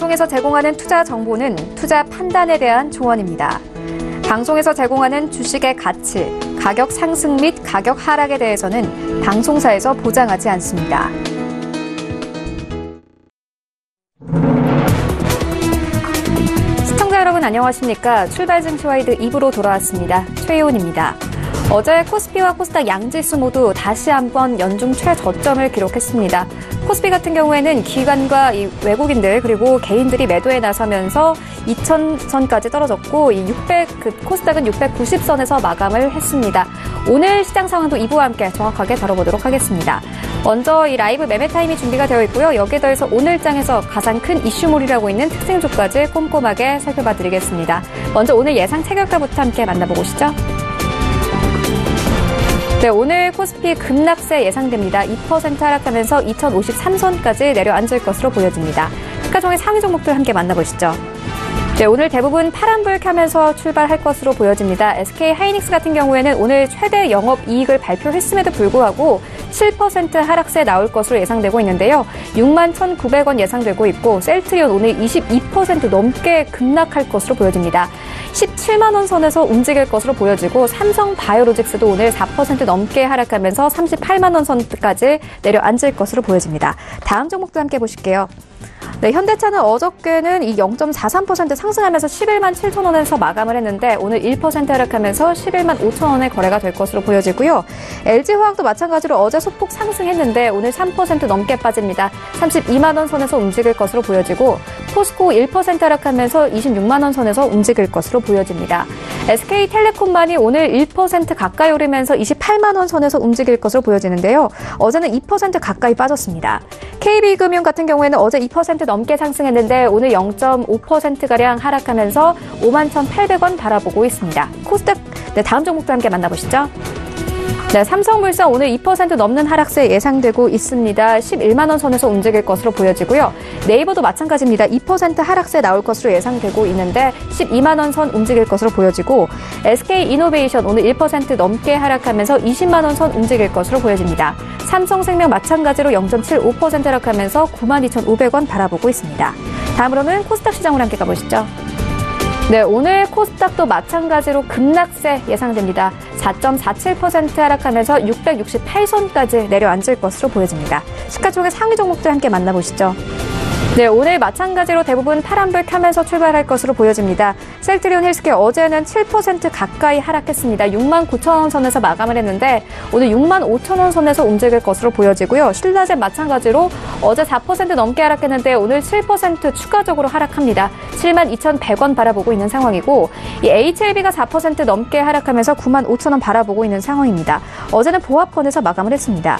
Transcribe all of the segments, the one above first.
방송에서 제공하는 투자 정보는 투자 판단에 대한 조언입니다. 방송에서 제공하는 주식의 가치, 가격 상승 및 가격 하락에 대해서는 방송사에서 보장하지 않습니다. 시청자 여러분 안녕하십니까? 출발 증시와이드 2부로 돌아왔습니다. 최희원입니다. 어제 코스피와 코스닥 양지수 모두 다시 한번 연중 최저점을 기록했습니다. 코스피 같은 경우에는 기관과 외국인들 그리고 개인들이 매도에 나서면서 2,000선까지 떨어졌고 코스닥은 690선에서 마감을 했습니다. 오늘 시장 상황도 2부와 함께 정확하게 다뤄보도록 하겠습니다. 먼저 이 라이브 매매 타임이 준비가 되어 있고요. 여기에 더해서 오늘장에서 가장 큰 이슈몰이라고 있는 특징주까지 꼼꼼하게 살펴봐드리겠습니다. 먼저 오늘 예상 체결가부터 함께 만나보시죠. 네, 오늘 코스피 급락세 예상됩니다. 2% 하락하면서 2053선까지 내려앉을 것으로 보여집니다. 시가총액 상위 종목들 함께 만나보시죠. 네, 오늘 대부분 파란불 켜면서 출발할 것으로 보여집니다. SK하이닉스 같은 경우에는 오늘 최대 영업이익을 발표했음에도 불구하고 7% 하락세 나올 것으로 예상되고 있는데요. 61,900원 예상되고 있고 셀트리온 오늘 22% 넘게 급락할 것으로 보여집니다. 17만 원 선에서 움직일 것으로 보여지고 삼성바이오로직스도 오늘 4% 넘게 하락하면서 38만 원 선까지 내려앉을 것으로 보여집니다. 다음 종목도 함께 보실게요. 네, 현대차는 어저께는 이 0.43% 상승하면서 11만 7천 원에서 마감을 했는데 오늘 1% 하락하면서 11만 5천 원에 거래가 될 것으로 보여지고요. LG화학도 마찬가지로 어제 소폭 상승했는데 오늘 3% 넘게 빠집니다. 32만 원 선에서 움직일 것으로 보여지고 포스코 1% 하락하면서 26만 원 선에서 움직일 것으로 보여집니다. SK텔레콤만이 오늘 1% 가까이 오르면서 28만 원 선에서 움직일 것으로 보여지는데요. 어제는 2% 가까이 빠졌습니다. KB금융 같은 경우에는 어제 2% 넘게 상승했는데 오늘 0.5%가량 하락하면서 51,800원 바라보고 있습니다. 코스닥, 네, 다음 종목도 함께 만나보시죠. 네, 삼성물산 오늘 2% 넘는 하락세 예상되고 있습니다. 11만 원 선에서 움직일 것으로 보여지고요. 네이버도 마찬가지입니다. 2% 하락세 나올 것으로 예상되고 있는데 12만 원 선 움직일 것으로 보여지고 SK이노베이션 오늘 1% 넘게 하락하면서 20만 원 선 움직일 것으로 보여집니다. 삼성생명 마찬가지로 0.75% 하락하면서 92,500원 바라보고 있습니다. 다음으로는 코스닥 시장으로 함께 가보시죠. 네, 오늘 코스닥도 마찬가지로 급락세 예상됩니다. 4.47% 하락하면서 668선까지 내려앉을 것으로 보여집니다. 시가총액 상위 종목들 함께 만나보시죠. 네, 오늘 마찬가지로 대부분 파란불 켜면서 출발할 것으로 보여집니다. 셀트리온 헬스케어 어제는 7% 가까이 하락했습니다. 6만 9천 원 선에서 마감을 했는데 오늘 6만 5천 원 선에서 움직일 것으로 보여지고요. 신라젠 마찬가지로 어제 4% 넘게 하락했는데 오늘 7% 추가적으로 하락합니다. 7만 2,100원 바라보고 있는 상황이고 이 HLB가 4% 넘게 하락하면서 9만 5천 원 바라보고 있는 상황입니다. 어제는 보합권에서 마감을 했습니다.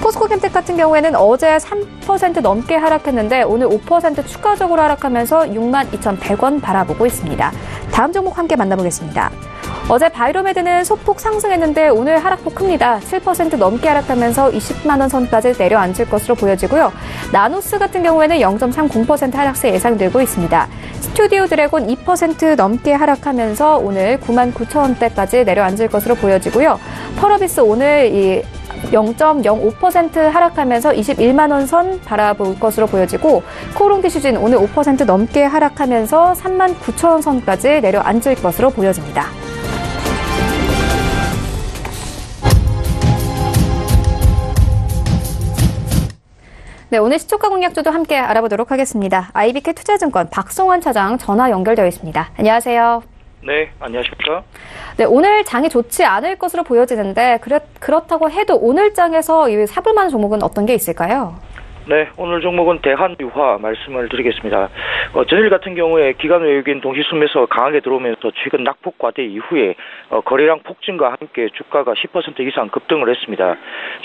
포스코캠텍 같은 경우에는 어제 3% 넘게 하락했는데 오늘 5% 추가적으로 하락하면서 62,100원 바라보고 있습니다. 다음 종목 함께 만나보겠습니다. 어제 바이로메드는 소폭 상승했는데 오늘 하락폭 큽니다. 7% 넘게 하락하면서 20만 원 선까지 내려앉을 것으로 보여지고요. 나노스 같은 경우에는 0.30% 하락세 예상되고 있습니다. 스튜디오 드래곤 2% 넘게 하락하면서 오늘 9만 9천 원대까지 내려앉을 것으로 보여지고요. 펄어비스 오늘 0.05% 하락하면서 21만 원 선 바라볼 것으로 보여지고 코롱디슈진 오늘 5% 넘게 하락하면서 3만 9천 원 선까지 내려앉을 것으로 보여집니다. 네, 오늘 시초가 공략주도 함께 알아보도록 하겠습니다. IBK 투자증권 박송환 차장 전화 연결되어 있습니다. 안녕하세요. 네, 안녕하십니까? 네, 오늘 장이 좋지 않을 것으로 보여지는데 그렇다고 해도 오늘 장에서 사볼만한 종목은 어떤 게 있을까요? 네, 오늘 종목은 대한유화 말씀을 드리겠습니다. 전일 같은 경우에 기관 외국인 동시 순매수가 강하게 들어오면서 최근 낙폭 과대 이후에 거래량 폭증과 함께 주가가 10% 이상 급등을 했습니다.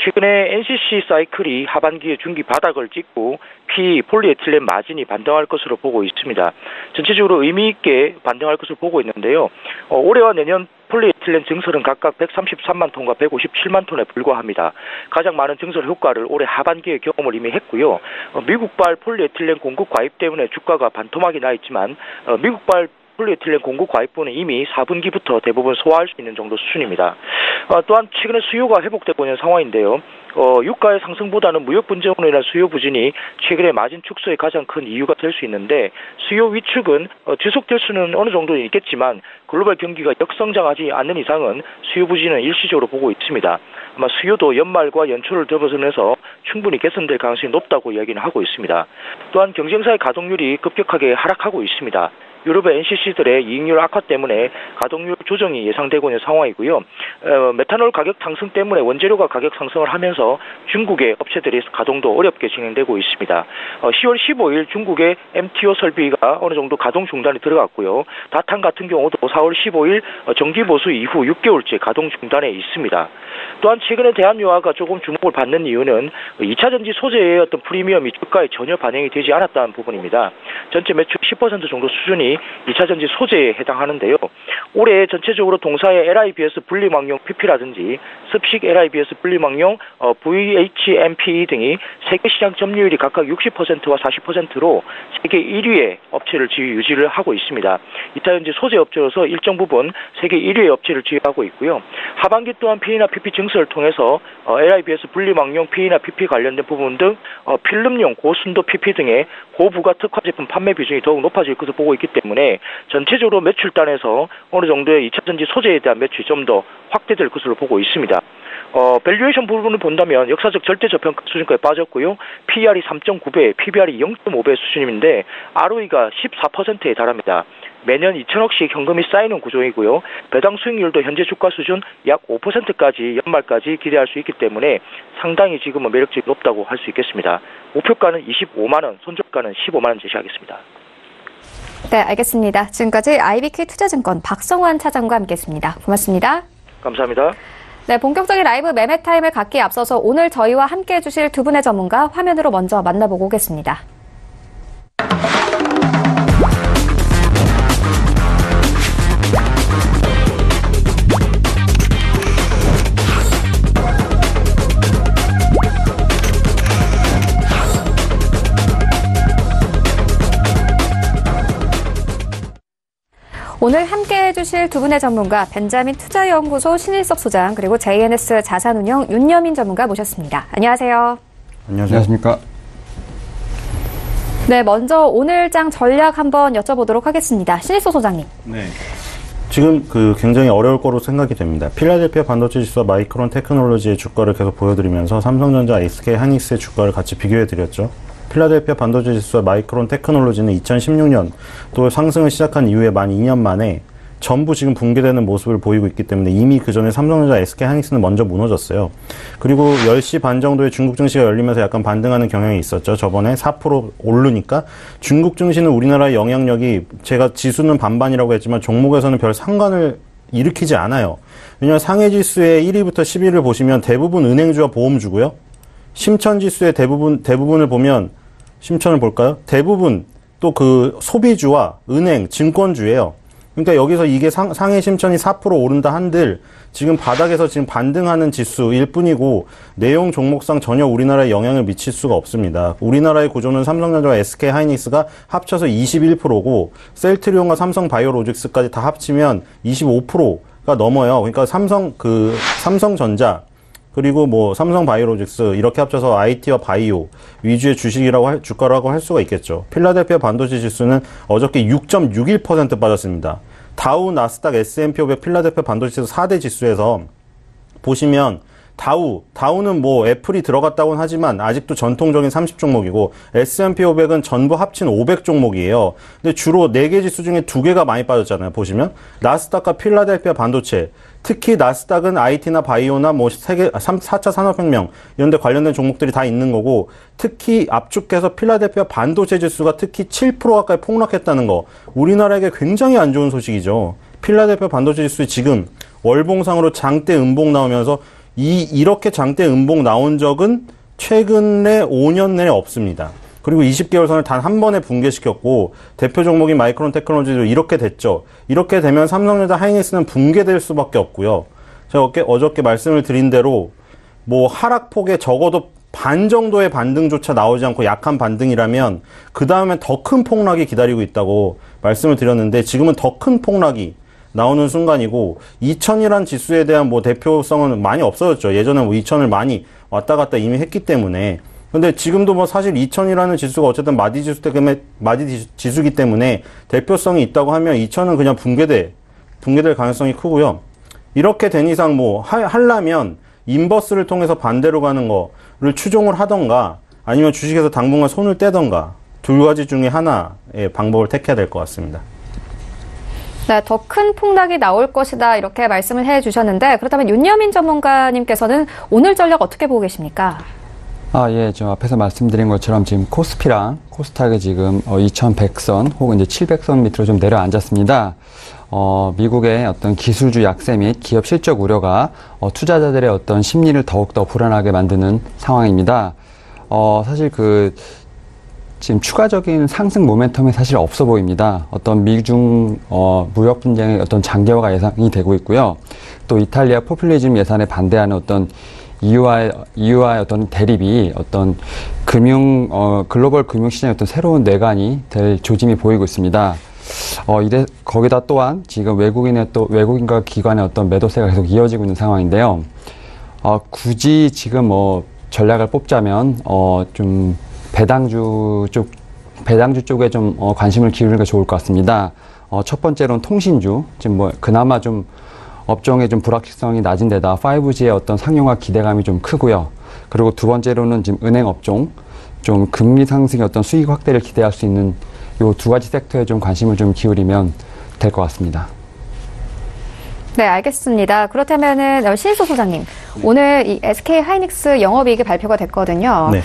최근에 NCC 사이클이 하반기에 중기 바닥을 찍고 PE, 폴리에틸렌 마진이 반등할 것으로 보고 있습니다. 전체적으로 의미 있게 반등할 것으로 보고 있는데요. 올해와 내년 폴리에틸렌 증설은 각각 133만 톤과 157만 톤에 불과합니다. 가장 많은 증설 효과를 올해 하반기에 경험을 이미 했고요. 미국발 폴리에틸렌 공급 과입 때문에 주가가 반토막이 나 있지만 미국발 폴리에틸렌 공급 과입분은 이미 4분기부터 대부분 소화할 수 있는 정도 수준입니다. 또한 최근에 수요가 회복되고 있는 상황인데요. 유가의 상승보다는 무역 분쟁으로 인한 수요 부진이 최근의 마진 축소의 가장 큰 이유가 될 수 있는데 수요 위축은 지속될 수는 어느 정도 있겠지만 글로벌 경기가 역성장하지 않는 이상은 수요 부진은 일시적으로 보고 있습니다. 아마 수요도 연말과 연초를 접어들면서 충분히 개선될 가능성이 높다고 이야기는 하고 있습니다. 또한 경쟁사의 가동률이 급격하게 하락하고 있습니다. 유럽의 NCC들의 이익률 악화 때문에 가동률 조정이 예상되고 있는 상황이고요. 메탄올 가격 상승 때문에 원재료가 가격 상승을 하면서 중국의 업체들이 가동도 어렵게 진행되고 있습니다. 10월 15일 중국의 MTO 설비가 어느 정도 가동 중단이 들어갔고요. 다탄 같은 경우도 4월 15일 정기 보수 이후 6개월째 가동 중단에 있습니다. 또한 최근에 대한유화가 조금 주목을 받는 이유는 2차 전지 소재의 어떤 프리미엄이 주가에 전혀 반영이 되지 않았다는 부분입니다. 전체 매출 10% 정도 수준이 2차 전지 소재에 해당하는데요. 올해 전체적으로 동사의 LIBS 분리망용 PP라든지 습식 LIBS 분리망용 VHMPE 등이 세계 시장 점유율이 각각 60%와 40%로 세계 1위의 업체를 유지를 하고 있습니다. 2차 전지 소재 업체로서 일정 부분 세계 1위의 업체를 지휘하고 있고요. 하반기 또한 P나 PP 증설을 통해서 LIBS 분리망용 P나 PP 관련된 부분 등 필름용 고순도 PP 등의 고부가 특화 제품 판매 비중이 더욱 높아질 것을 보고 있기 때문에 전체적으로 매출단에서 어느 정도의 2차 전지 소재에 대한 매출이 좀 더 확대될 것으로 보고 있습니다. 밸류에이션 부분을 본다면 역사적 절대 저평가 수준까지 빠졌고요. PER이 3.9배, PBR이 0.5배 수준인데 ROE가 14%에 달합니다. 매년 2천억씩 현금이 쌓이는 구조이고요. 배당 수익률도 현재 주가 수준 약 5%까지 연말까지 기대할 수 있기 때문에 상당히 지금은 매력적이 높다고 할 수 있겠습니다. 목표가는 25만 원, 손절가는 15만 원 제시하겠습니다. 네, 알겠습니다. 지금까지 IBK 투자증권 박성환 차장과 함께했습니다. 고맙습니다. 감사합니다. 네, 본격적인 라이브 매매 타임을 갖기에 앞서서 오늘 저희와 함께해 주실 두 분의 전문가 화면으로 먼저 만나보고 오겠습니다. 오늘 함께해 주실 두 분의 전문가 벤자민 투자연구소 신일섭 소장 그리고 JNS 자산운용 윤여민 전문가 모셨습니다. 안녕하세요. 안녕하십니까. 네, 먼저 오늘 장 전략 한번 여쭤보도록 하겠습니다. 신일섭 소장님. 네. 지금 굉장히 어려울 거로 생각이 됩니다. 필라델피아 반도체 지수와 마이크론 테크놀로지의 주가를 계속 보여드리면서 삼성전자, SK 하이닉스의 주가를 같이 비교해드렸죠. 필라델피아 반도체 지수와 마이크론 테크놀로지는 2016년 또 상승을 시작한 이후에 만 2년 만에 전부 지금 붕괴되는 모습을 보이고 있기 때문에 이미 그 전에 삼성전자, SK 하이닉스는 먼저 무너졌어요. 그리고 10시 반 정도에 중국 증시가 열리면서 약간 반등하는 경향이 있었죠. 저번에 4% 오르니까 중국 증시는 우리나라의 영향력이 제가 지수는 반반이라고 했지만 종목에서는 별 상관을 일으키지 않아요. 왜냐하면 상해지수의 1위부터 10위를 보시면 대부분 은행주와 보험주고요. 심천지수의 대부분을 보면 심천을 볼까요? 대부분 또 소비주와 은행, 증권주예요. 그러니까 여기서 이게 상해 심천이 4% 오른다 한들 지금 바닥에서 지금 반등하는 지수일 뿐이고 내용 종목상 전혀 우리나라에 영향을 미칠 수가 없습니다. 우리나라의 구조는 삼성전자와 SK 하이닉스가 합쳐서 21%고 셀트리온과 삼성바이오로직스까지 다 합치면 25%가 넘어요. 그러니까 삼성전자 그리고 삼성바이오로직스 이렇게 합쳐서 IT와 바이오 위주의 주가라고 할 수가 있겠죠. 필라델피아 반도체 지수는 어저께 6.61% 빠졌습니다. 다우, 나스닥, S&P 500, 필라델피아 반도체 지수 4대 지수에서 보시면 다우는 애플이 들어갔다고는 하지만 아직도 전통적인 30종목이고 S&P 500은 전부 합친 500종목이에요. 근데 주로 4개 지수 중에 2개가 많이 빠졌잖아요. 보시면 나스닥과 필라델피아 반도체 특히 나스닥은 IT나 바이오나 4차 산업혁명 이런 데 관련된 종목들이 다 있는 거고 특히 압축해서 필라델피아 반도체 지수가 특히 7% 가까이 폭락했다는 거 우리나라에게 굉장히 안 좋은 소식이죠. 필라델피아 반도체 지수 지금 월봉상으로 장대 음봉 나오면서 이렇게 장대 음봉 나온 적은 최근에 5년 내내 없습니다. 그리고 20개월 선을 단 한 번에 붕괴시켰고 대표 종목인 마이크론 테크놀로지도 이렇게 됐죠. 이렇게 되면 삼성전자 하이닉스는 붕괴될 수밖에 없고요. 제가 어저께 말씀을 드린 대로 하락폭에 적어도 반 정도의 반등조차 나오지 않고 약한 반등이라면 그 다음에 더 큰 폭락이 기다리고 있다고 말씀을 드렸는데 지금은 더 큰 폭락이 나오는 순간이고 2000이란 지수에 대한 대표성은 많이 없어졌죠. 예전에 2000을 많이 왔다 갔다 이미 했기 때문에. 근데 지금도 뭐 사실 2000이라는 지수가 어쨌든 마디 지수기 때문에 대표성이 있다고 하면 2000은 그냥 붕괴될 가능성이 크고요. 이렇게 된 이상 뭐 하려면 인버스를 통해서 반대로 가는 거를 추종을 하던가 아니면 주식에서 당분간 손을 떼던가 두 가지 중에 하나의 방법을 택해야 될 것 같습니다. 네, 더 큰 폭락이 나올 것이다 이렇게 말씀을 해주셨는데 그렇다면 윤여민 전문가님께서는 오늘 전략 어떻게 보고 계십니까? 예, 저 앞에서 말씀드린 것처럼 지금 코스피랑 코스닥이 지금 2100선 혹은 이제 700선 밑으로 좀 내려앉았습니다. 미국의 어떤 기술주 약세 및 기업 실적 우려가 투자자들의 어떤 심리를 더욱더 불안하게 만드는 상황입니다. 사실 지금 추가적인 상승 모멘텀이 사실 없어 보입니다. 어떤 미중 무역 분쟁의 어떤 장기화가 예상이 되고 있고요. 또 이탈리아 포퓰리즘 예산에 반대하는 어떤 EU와의 어떤 대립이 어떤 글로벌 금융시장의 어떤 새로운 뇌관이 될 조짐이 보이고 있습니다. 거기다 또한 지금 외국인과 기관의 어떤 매도세가 계속 이어지고 있는 상황인데요. 굳이 지금 전략을 뽑자면, 좀 배당주 쪽에 좀 관심을 기울이는 게 좋을 것 같습니다. 첫 번째로는 통신주, 지금 그나마 좀 업종의 좀 불확실성이 낮은 데다 5G의 어떤 상용화 기대감이 좀 크고요. 그리고 두 번째로는 지금 은행 업종, 좀 금리 상승의 어떤 수익 확대를 기대할 수 있는 요 두 가지 섹터에 좀 관심을 좀 기울이면 될 것 같습니다. 네, 알겠습니다. 그렇다면은 신일소 소장님, 오늘 이 SK 하이닉스 영업이익이 발표가 됐거든요. 네.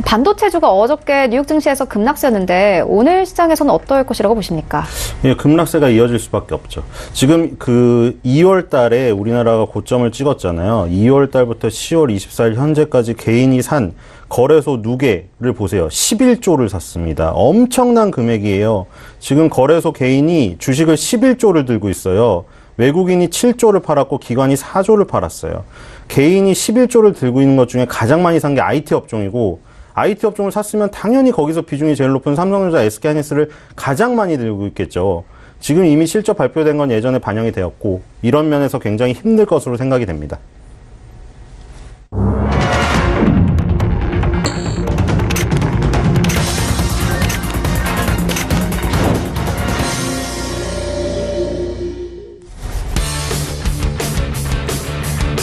반도체주가 어저께 뉴욕 증시에서 급락세였는데 오늘 시장에서는 어떨 것이라고 보십니까? 예, 급락세가 이어질 수밖에 없죠. 지금 2월 달에 우리나라가 고점을 찍었잖아요. 2월 달부터 10월 24일 현재까지 개인이 산 거래소 누계를 보세요. 11조를 샀습니다. 엄청난 금액이에요. 지금 거래소 개인이 주식을 11조를 들고 있어요. 외국인이 7조를 팔았고 기관이 4조를 팔았어요. 개인이 11조를 들고 있는 것 중에 가장 많이 산 게 IT 업종이고 IT 업종을 샀으면 당연히 거기서 비중이 제일 높은 삼성전자, SK하이닉스를 가장 많이 들고 있겠죠. 지금 이미 실적 발표된 건 예전에 반영이 되었고 이런 면에서 굉장히 힘들 것으로 생각이 됩니다.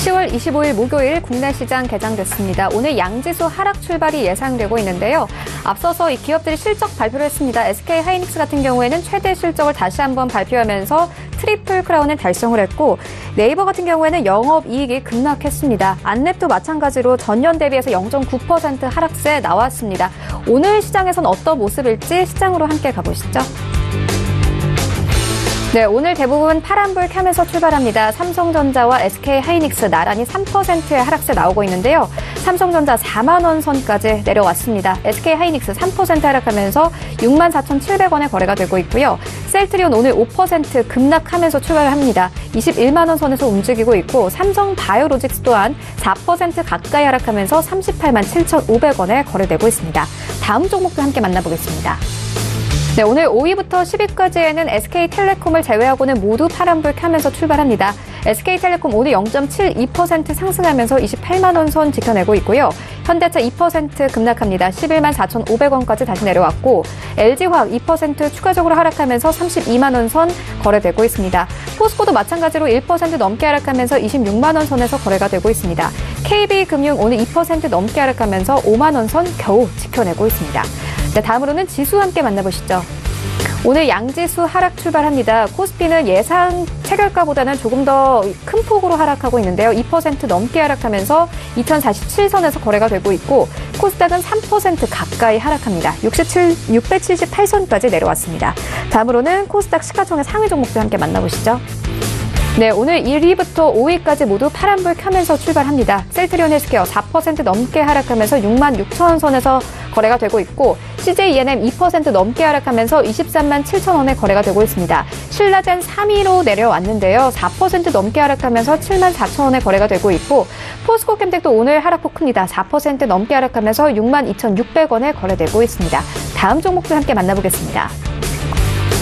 (10월 25일) 목요일 국내 시장 개장됐습니다. 오늘 양지수 하락 출발이 예상되고 있는데요. 앞서서 이 기업들이 실적 발표를 했습니다. SK 하이닉스 같은 경우에는 최대 실적을 다시 한번 발표하면서 트리플 크라운을 달성을 했고 네이버 같은 경우에는 영업이익이 급락했습니다. 안랩도 마찬가지로 전년 대비해서 0.9% 하락세 나왔습니다. 오늘 시장에선 어떤 모습일지 시장으로 함께 가보시죠. 네, 오늘 대부분 파란불 켜면서 출발합니다. 삼성전자와 SK 하이닉스 나란히 3%의 하락세 나오고 있는데요. 삼성전자 4만 원 선까지 내려왔습니다. SK 하이닉스 3% 하락하면서 64,700원에 거래가 되고 있고요. 셀트리온 오늘 5% 급락하면서 출발합니다. 21만 원 선에서 움직이고 있고 삼성 바이오로직스 또한 4% 가까이 하락하면서 38만 7,500원에 거래되고 있습니다. 다음 종목도 함께 만나보겠습니다. 네, 오늘 5위부터 10위까지에는 SK텔레콤을 제외하고는 모두 파란불 켜면서 출발합니다. SK텔레콤 오늘 0.72% 상승하면서 28만 원 선 지켜내고 있고요. 현대차 2% 급락합니다. 11만 4,500원까지 다시 내려왔고 LG화학 2% 추가적으로 하락하면서 32만 원 선 거래되고 있습니다. 포스코도 마찬가지로 1% 넘게 하락하면서 26만 원 선에서 거래가 되고 있습니다. KB금융 오늘 2% 넘게 하락하면서 5만 원 선 겨우 지켜내고 있습니다. 네, 다음으로는 지수 함께 만나보시죠. 오늘 양지수 하락 출발합니다. 코스피는 예상 체결가보다는 조금 더 큰 폭으로 하락하고 있는데요. 2% 넘게 하락하면서 2047선에서 거래가 되고 있고 코스닥은 3% 가까이 하락합니다. 678선까지 내려왔습니다. 다음으로는 코스닥 시가총액 상위 종목들 함께 만나보시죠. 네, 오늘 1위부터 5위까지 모두 파란불 켜면서 출발합니다. 셀트리온 헬스케어 4% 넘게 하락하면서 66,000원 선에서 거래가 되고 있고 CJ ENM 2% 넘게 하락하면서 23만 7천원에 거래가 되고 있습니다. 신라젠 3위로 내려왔는데요. 4% 넘게 하락하면서 7만 4천원에 거래가 되고 있고 포스코캠텍도 오늘 하락폭 큽니다. 4% 넘게 하락하면서 6만 2,600원에 거래되고 있습니다. 다음 종목들 함께 만나보겠습니다.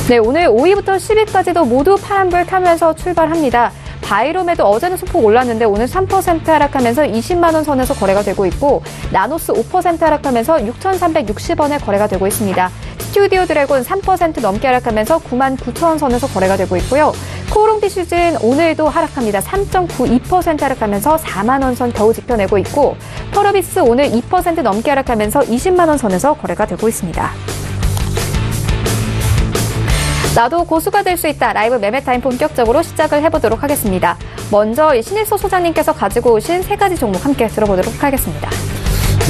네, 오늘 5위부터 10위까지도 모두 파란불 켜면서 출발합니다. 바이로메도 어제는 소폭 올랐는데 오늘 3% 하락하면서 20만 원 선에서 거래가 되고 있고 나노스 5% 하락하면서 6,360원에 거래가 되고 있습니다. 스튜디오 드래곤 3% 넘게 하락하면서 99,000원 선에서 거래가 되고 있고요. 코오롱 피쉬즈는 오늘도 하락합니다. 3.92% 하락하면서 4만 원 선 겨우 지켜내고 있고 펄어비스 오늘 2% 넘게 하락하면서 20만 원 선에서 거래가 되고 있습니다. 나도 고수가 될 수 있다. 라이브 매매타임 본격적으로 시작을 해보도록 하겠습니다. 먼저 신일소 소장님께서 가지고 오신 3가지 종목 함께 들어보도록 하겠습니다.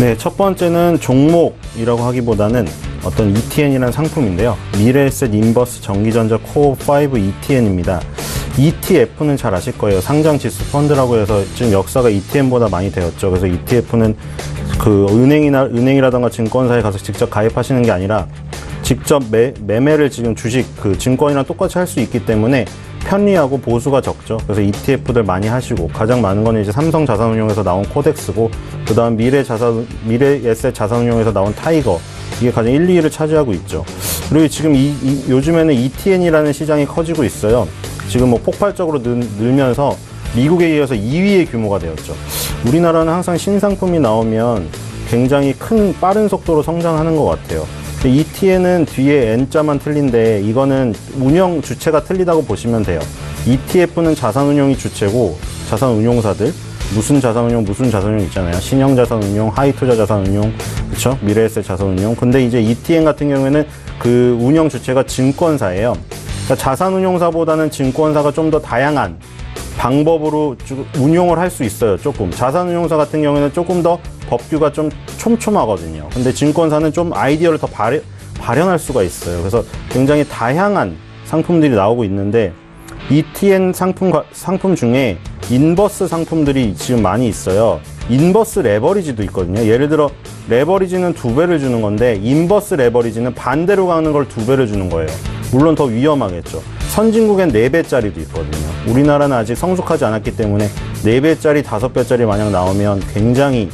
네, 첫 번째는 종목이라고 하기보다는 어떤 ETN이라는 상품인데요. 미래에셋 인버스 전기전자 코어5 ETN입니다. ETF는 잘 아실 거예요. 상장지수 펀드라고 해서 지금 역사가 ETN보다 많이 되었죠. 그래서 ETF는 그 은행이라던가 증권사에 가서 직접 가입하시는 게 아니라 직접 매매를 지금 주식 그 증권이랑 똑같이 할 수 있기 때문에 편리하고 보수가 적죠. 그래서 ETF들 많이 하시고 가장 많은 거는 이제 삼성자산운용에서 나온 코덱스고 그다음 미래에셋 자산운용에서 나온 타이거 이게 가장 1, 2위를 차지하고 있죠. 그리고 지금 요즘에는 ETN이라는 시장이 커지고 있어요. 지금 뭐 폭발적으로 늘면서 미국에 이어서 2위의 규모가 되었죠. 우리나라는 항상 신상품이 나오면 굉장히 빠른 속도로 성장하는 것 같아요. ETN은 뒤에 N자만 틀린데 이거는 운영 주체가 틀리다고 보시면 돼요. ETF는 자산운용이 주체고 자산운용사들 무슨 자산운용 있잖아요. 신형자산운용, 하이투자자산운용, 그렇죠? 미래에셋 자산운용. 근데 이제 ETN 같은 경우에는 그 운영 주체가 증권사예요. 그러니까 자산운용사보다는 증권사가 좀 더 다양한 방법으로 운용을 할 수 있어요. 조금 자산운용사 같은 경우에는 조금 더 법규가 좀 촘촘하거든요. 근데 증권사는 좀 아이디어를 더 발현할 수가 있어요. 그래서 굉장히 다양한 상품들이 나오고 있는데 ETN 상품 중에 인버스 상품들이 지금 많이 있어요. 인버스 레버리지도 있거든요. 예를 들어 레버리지는 2배를 주는 건데 인버스 레버리지는 반대로 가는 걸 2배를 주는 거예요. 물론 더 위험하겠죠. 선진국엔 4배짜리도 있거든요. 우리나라는 아직 성숙하지 않았기 때문에 4배짜리, 5배짜리 만약 나오면 굉장히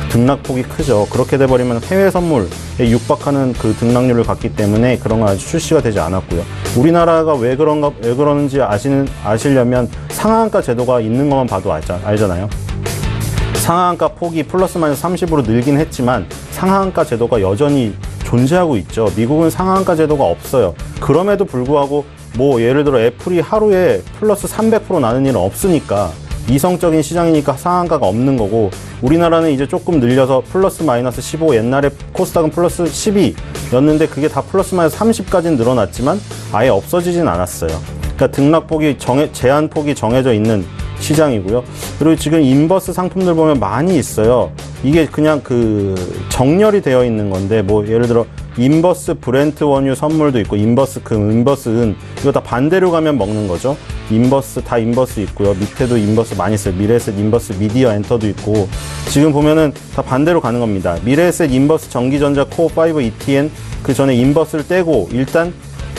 등락폭이 크죠. 그렇게 돼버리면 해외 선물에 육박하는 그 등락률을 갖기 때문에 그런 건 아직 출시가 되지 않았고요. 우리나라가 왜 그러는지 아시려면 상한가 제도가 있는 것만 봐도 알잖아요. 상한가 폭이 플러스 마이너스 30으로 늘긴 했지만 상한가 제도가 여전히 존재하고 있죠. 미국은 상한가 제도가 없어요. 그럼에도 불구하고 뭐 예를 들어 애플이 하루에 플러스 300% 나는 일은 없으니까 이성적인 시장이니까 상한가가 없는 거고 우리나라는 이제 조금 늘려서 플러스 마이너스 15 옛날에 코스닥은 플러스 12였는데 그게 다 플러스 마이너스 30까지는 늘어났지만 아예 없어지진 않았어요. 그러니까 등락폭이 제한폭이 정해져 있는 시장이고요. 그리고 지금 인버스 상품들 보면 많이 있어요. 이게 그냥 그 정렬이 되어 있는 건데 뭐 예를 들어 인버스 브렌트 원유 선물도 있고 인버스 금, 인버스 은 이거 다 반대로 가면 먹는 거죠. 인버스 다 인버스 있고요. 밑에도 인버스 많이 있어요. 미래에셋 인버스 미디어 엔터도 있고 지금 보면은 다 반대로 가는 겁니다. 미래에셋 인버스 전기전자 코어5 ETN 그 전에 인버스를 떼고 일단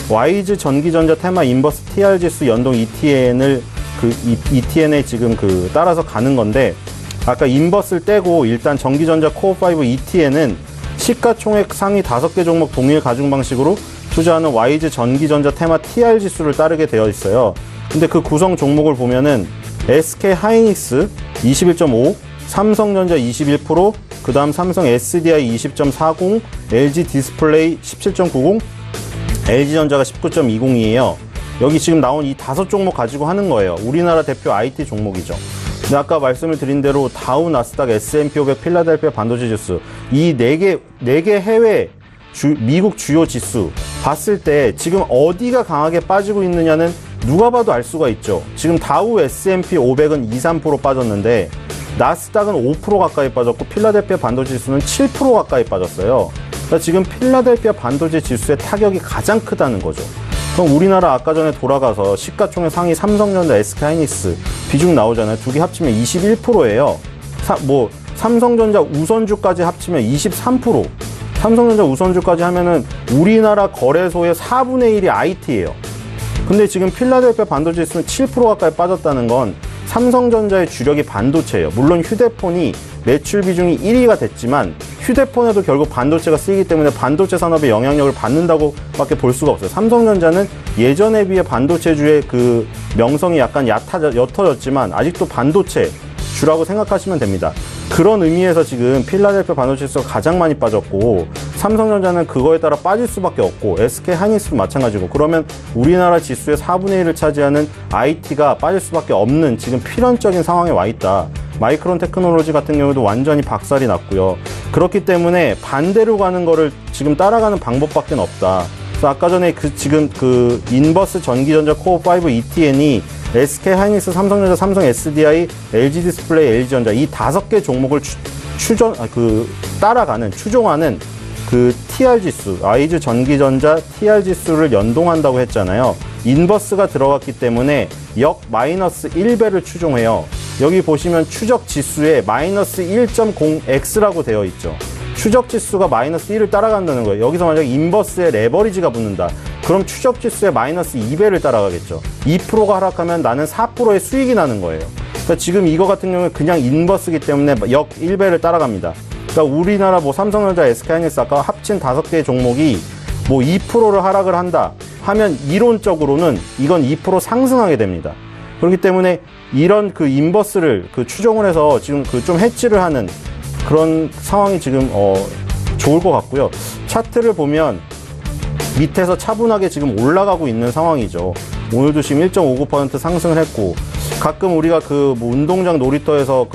와이즈 전기전자 테마 인버스 TR 지수 연동 ETN을 ETN에 지금 따라서 가는 건데 아까 인버스를 떼고 일단 전기전자 코어5 ETN은 시가총액 상위 5개 종목 동일 가중 방식으로 투자하는 와이즈 전기전자 테마 TR 지수를 따르게 되어 있어요. 근데 그 구성 종목을 보면은 SK 하이닉스 21.5, 삼성전자 21%, 그 다음 삼성 SDI 20.40, LG 디스플레이 17.90, LG전자가 19.20이에요. 여기 지금 나온 이 5종목 가지고 하는 거예요. 우리나라 대표 IT 종목이죠. 근데 아까 말씀을 드린 대로 다우, 나스닥, S&P 500, 필라델피아 반도체 지수 이 4개 해외 미국 주요 지수 봤을 때 지금 어디가 강하게 빠지고 있느냐는 누가 봐도 알 수가 있죠. 지금 다우, S&P 500은 2, 3% 빠졌는데 나스닥은 5% 가까이 빠졌고 필라델피아 반도체 지수는 7% 가까이 빠졌어요. 그러니까 지금 필라델피아 반도체 지수의 타격이 가장 크다는 거죠. 그럼 우리나라 아까 전에 돌아가서 시가총액 상위 삼성전자, SK하이닉스 비중 나오잖아요. 두 개 합치면 21%예요. 삼성전자 우선주까지 합치면 23%. 삼성전자 우선주까지 하면은 우리나라 거래소의 4분의 1이 IT예요. 근데 지금 필라델피아 반도체 지수는 7% 가까이 빠졌다는 건 삼성전자의 주력이 반도체예요. 물론 휴대폰이 매출 비중이 1위가 됐지만 휴대폰에도 결국 반도체가 쓰이기 때문에 반도체 산업의 영향력을 받는다고 밖에 볼 수가 없어요. 삼성전자는 예전에 비해 반도체주의 그 명성이 약간 옅어졌지만 아직도 반도체 주라고 생각하시면 됩니다. 그런 의미에서 지금 필라델피아 반도체 지수가 가장 많이 빠졌고 삼성전자는 그거에 따라 빠질 수밖에 없고 SK하이닉스도 마찬가지고 그러면 우리나라 지수의 4분의 1을 차지하는 IT가 빠질 수밖에 없는 지금 필연적인 상황에 와 있다. 마이크론 테크놀로지 같은 경우도 완전히 박살이 났고요. 그렇기 때문에 반대로 가는 거를 지금 따라가는 방법밖에 없다. 그래서 아까 전에 지금 인버스 전기전자 코어5 ETN이 SK하이닉스, 삼성전자, 삼성 SDI, LG 디스플레이, LG전자 이 5개 종목을 따라가는 추종하는 그 TR 지수, 아이즈 전기전자 TR 지수를 연동한다고 했잖아요. 인버스가 들어갔기 때문에 역 마이너스 1배를 추종해요. 여기 보시면 추적 지수에 마이너스 1.0x라고 되어 있죠. 추적 지수가 마이너스 1을 따라간다는 거예요. 여기서 만약 인버스에 레버리지가 붙는다. 그럼 추적 지수에 마이너스 2배를 따라가겠죠. 2%가 하락하면 나는 4%의 수익이 나는 거예요. 그러니까 지금 이거 같은 경우는 그냥 인버스기 때문에 역 1배를 따라갑니다. 그러니까 우리나라 뭐 삼성전자, SK하이닉스 아까 합친 5개의 종목이 뭐 2%를 하락을 한다 하면 이론적으로는 이건 2% 상승하게 됩니다. 그렇기 때문에 이런 그 인버스를 추종을 해서 지금 좀 해치를 하는 그런 상황이 지금 좋을 것 같고요. 차트를 보면 밑에서 차분하게 지금 올라가고 있는 상황이죠. 오늘도 지금 1.59% 상승을 했고 가끔 우리가 뭐 운동장 놀이터에서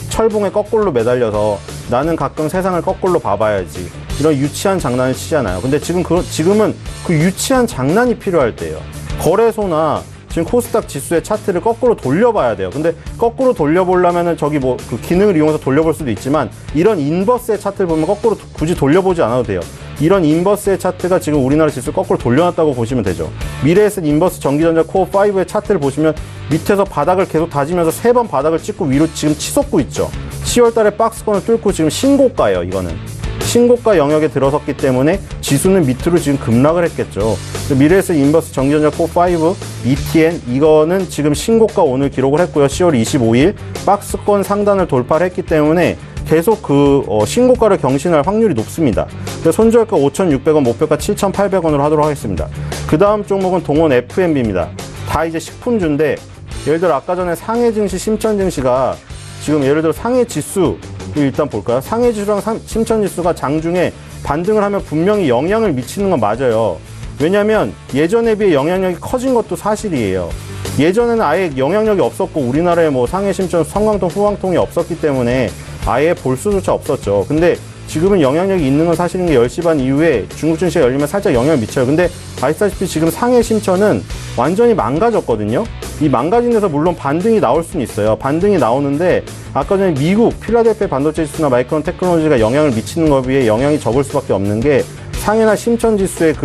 철봉에 거꾸로 매달려서 나는 가끔 세상을 거꾸로 봐봐야지 이런 유치한 장난을 치잖아요. 근데 지금은 그 유치한 장난이 필요할 때예요. 거래소나 지금 코스닥 지수의 차트를 거꾸로 돌려봐야 돼요. 근데 거꾸로 돌려보려면은 저기 기능을 이용해서 돌려볼 수도 있지만 이런 인버스의 차트를 보면 거꾸로 굳이 돌려보지 않아도 돼요. 이런 인버스의 차트가 지금 우리나라 지수를 거꾸로 돌려놨다고 보시면 되죠. 미래에셋 인버스 전기전자 코어5의 차트를 보시면 밑에서 바닥을 계속 다지면서 3번 바닥을 찍고 위로 지금 치솟고 있죠. 10월 달에 박스권을 뚫고 지금 신고가예요, 이거는. 신고가 영역에 들어섰기 때문에 지수는 밑으로 지금 급락을 했겠죠. 미래에셋 인버스 전기전자 코어5 ETN 이거는 지금 신고가 오늘 기록을 했고요. 10월 25일 박스권 상단을 돌파를 했기 때문에 계속 신고가를 경신할 확률이 높습니다. 손절가 5,600원, 목표가 7,800원으로 하도록 하겠습니다. 그 다음 종목은 동원 FMB입니다. 다 이제 식품주인데 예를 들어 아까 전에 상해 증시, 심천 증시가 지금 예를 들어 상해 지수 일단 볼까요? 상해 지수랑 심천 지수가 장중에 반등을 하면 분명히 영향을 미치는 건 맞아요. 왜냐하면 예전에 비해 영향력이 커진 것도 사실이에요. 예전에는 아예 영향력이 없었고 우리나라에 뭐 상해, 심천, 성광통, 후광통이 없었기 때문에 아예 볼 수조차 없었죠. 근데 지금은 영향력이 있는 건 사실인 게 10시 반 이후에 중국 증시가 열리면 살짝 영향을 미쳐요. 근데 아시다시피 지금 상해, 심천은 완전히 망가졌거든요. 이 망가진 데서 물론 반등이 나올 수는 있어요. 반등이 나오는데 아까 전에 미국 필라델피아 반도체 지수나 마이크론 테크놀로지가 영향을 미치는 것에 비해 영향이 적을 수밖에 없는 게 상해나 심천 지수의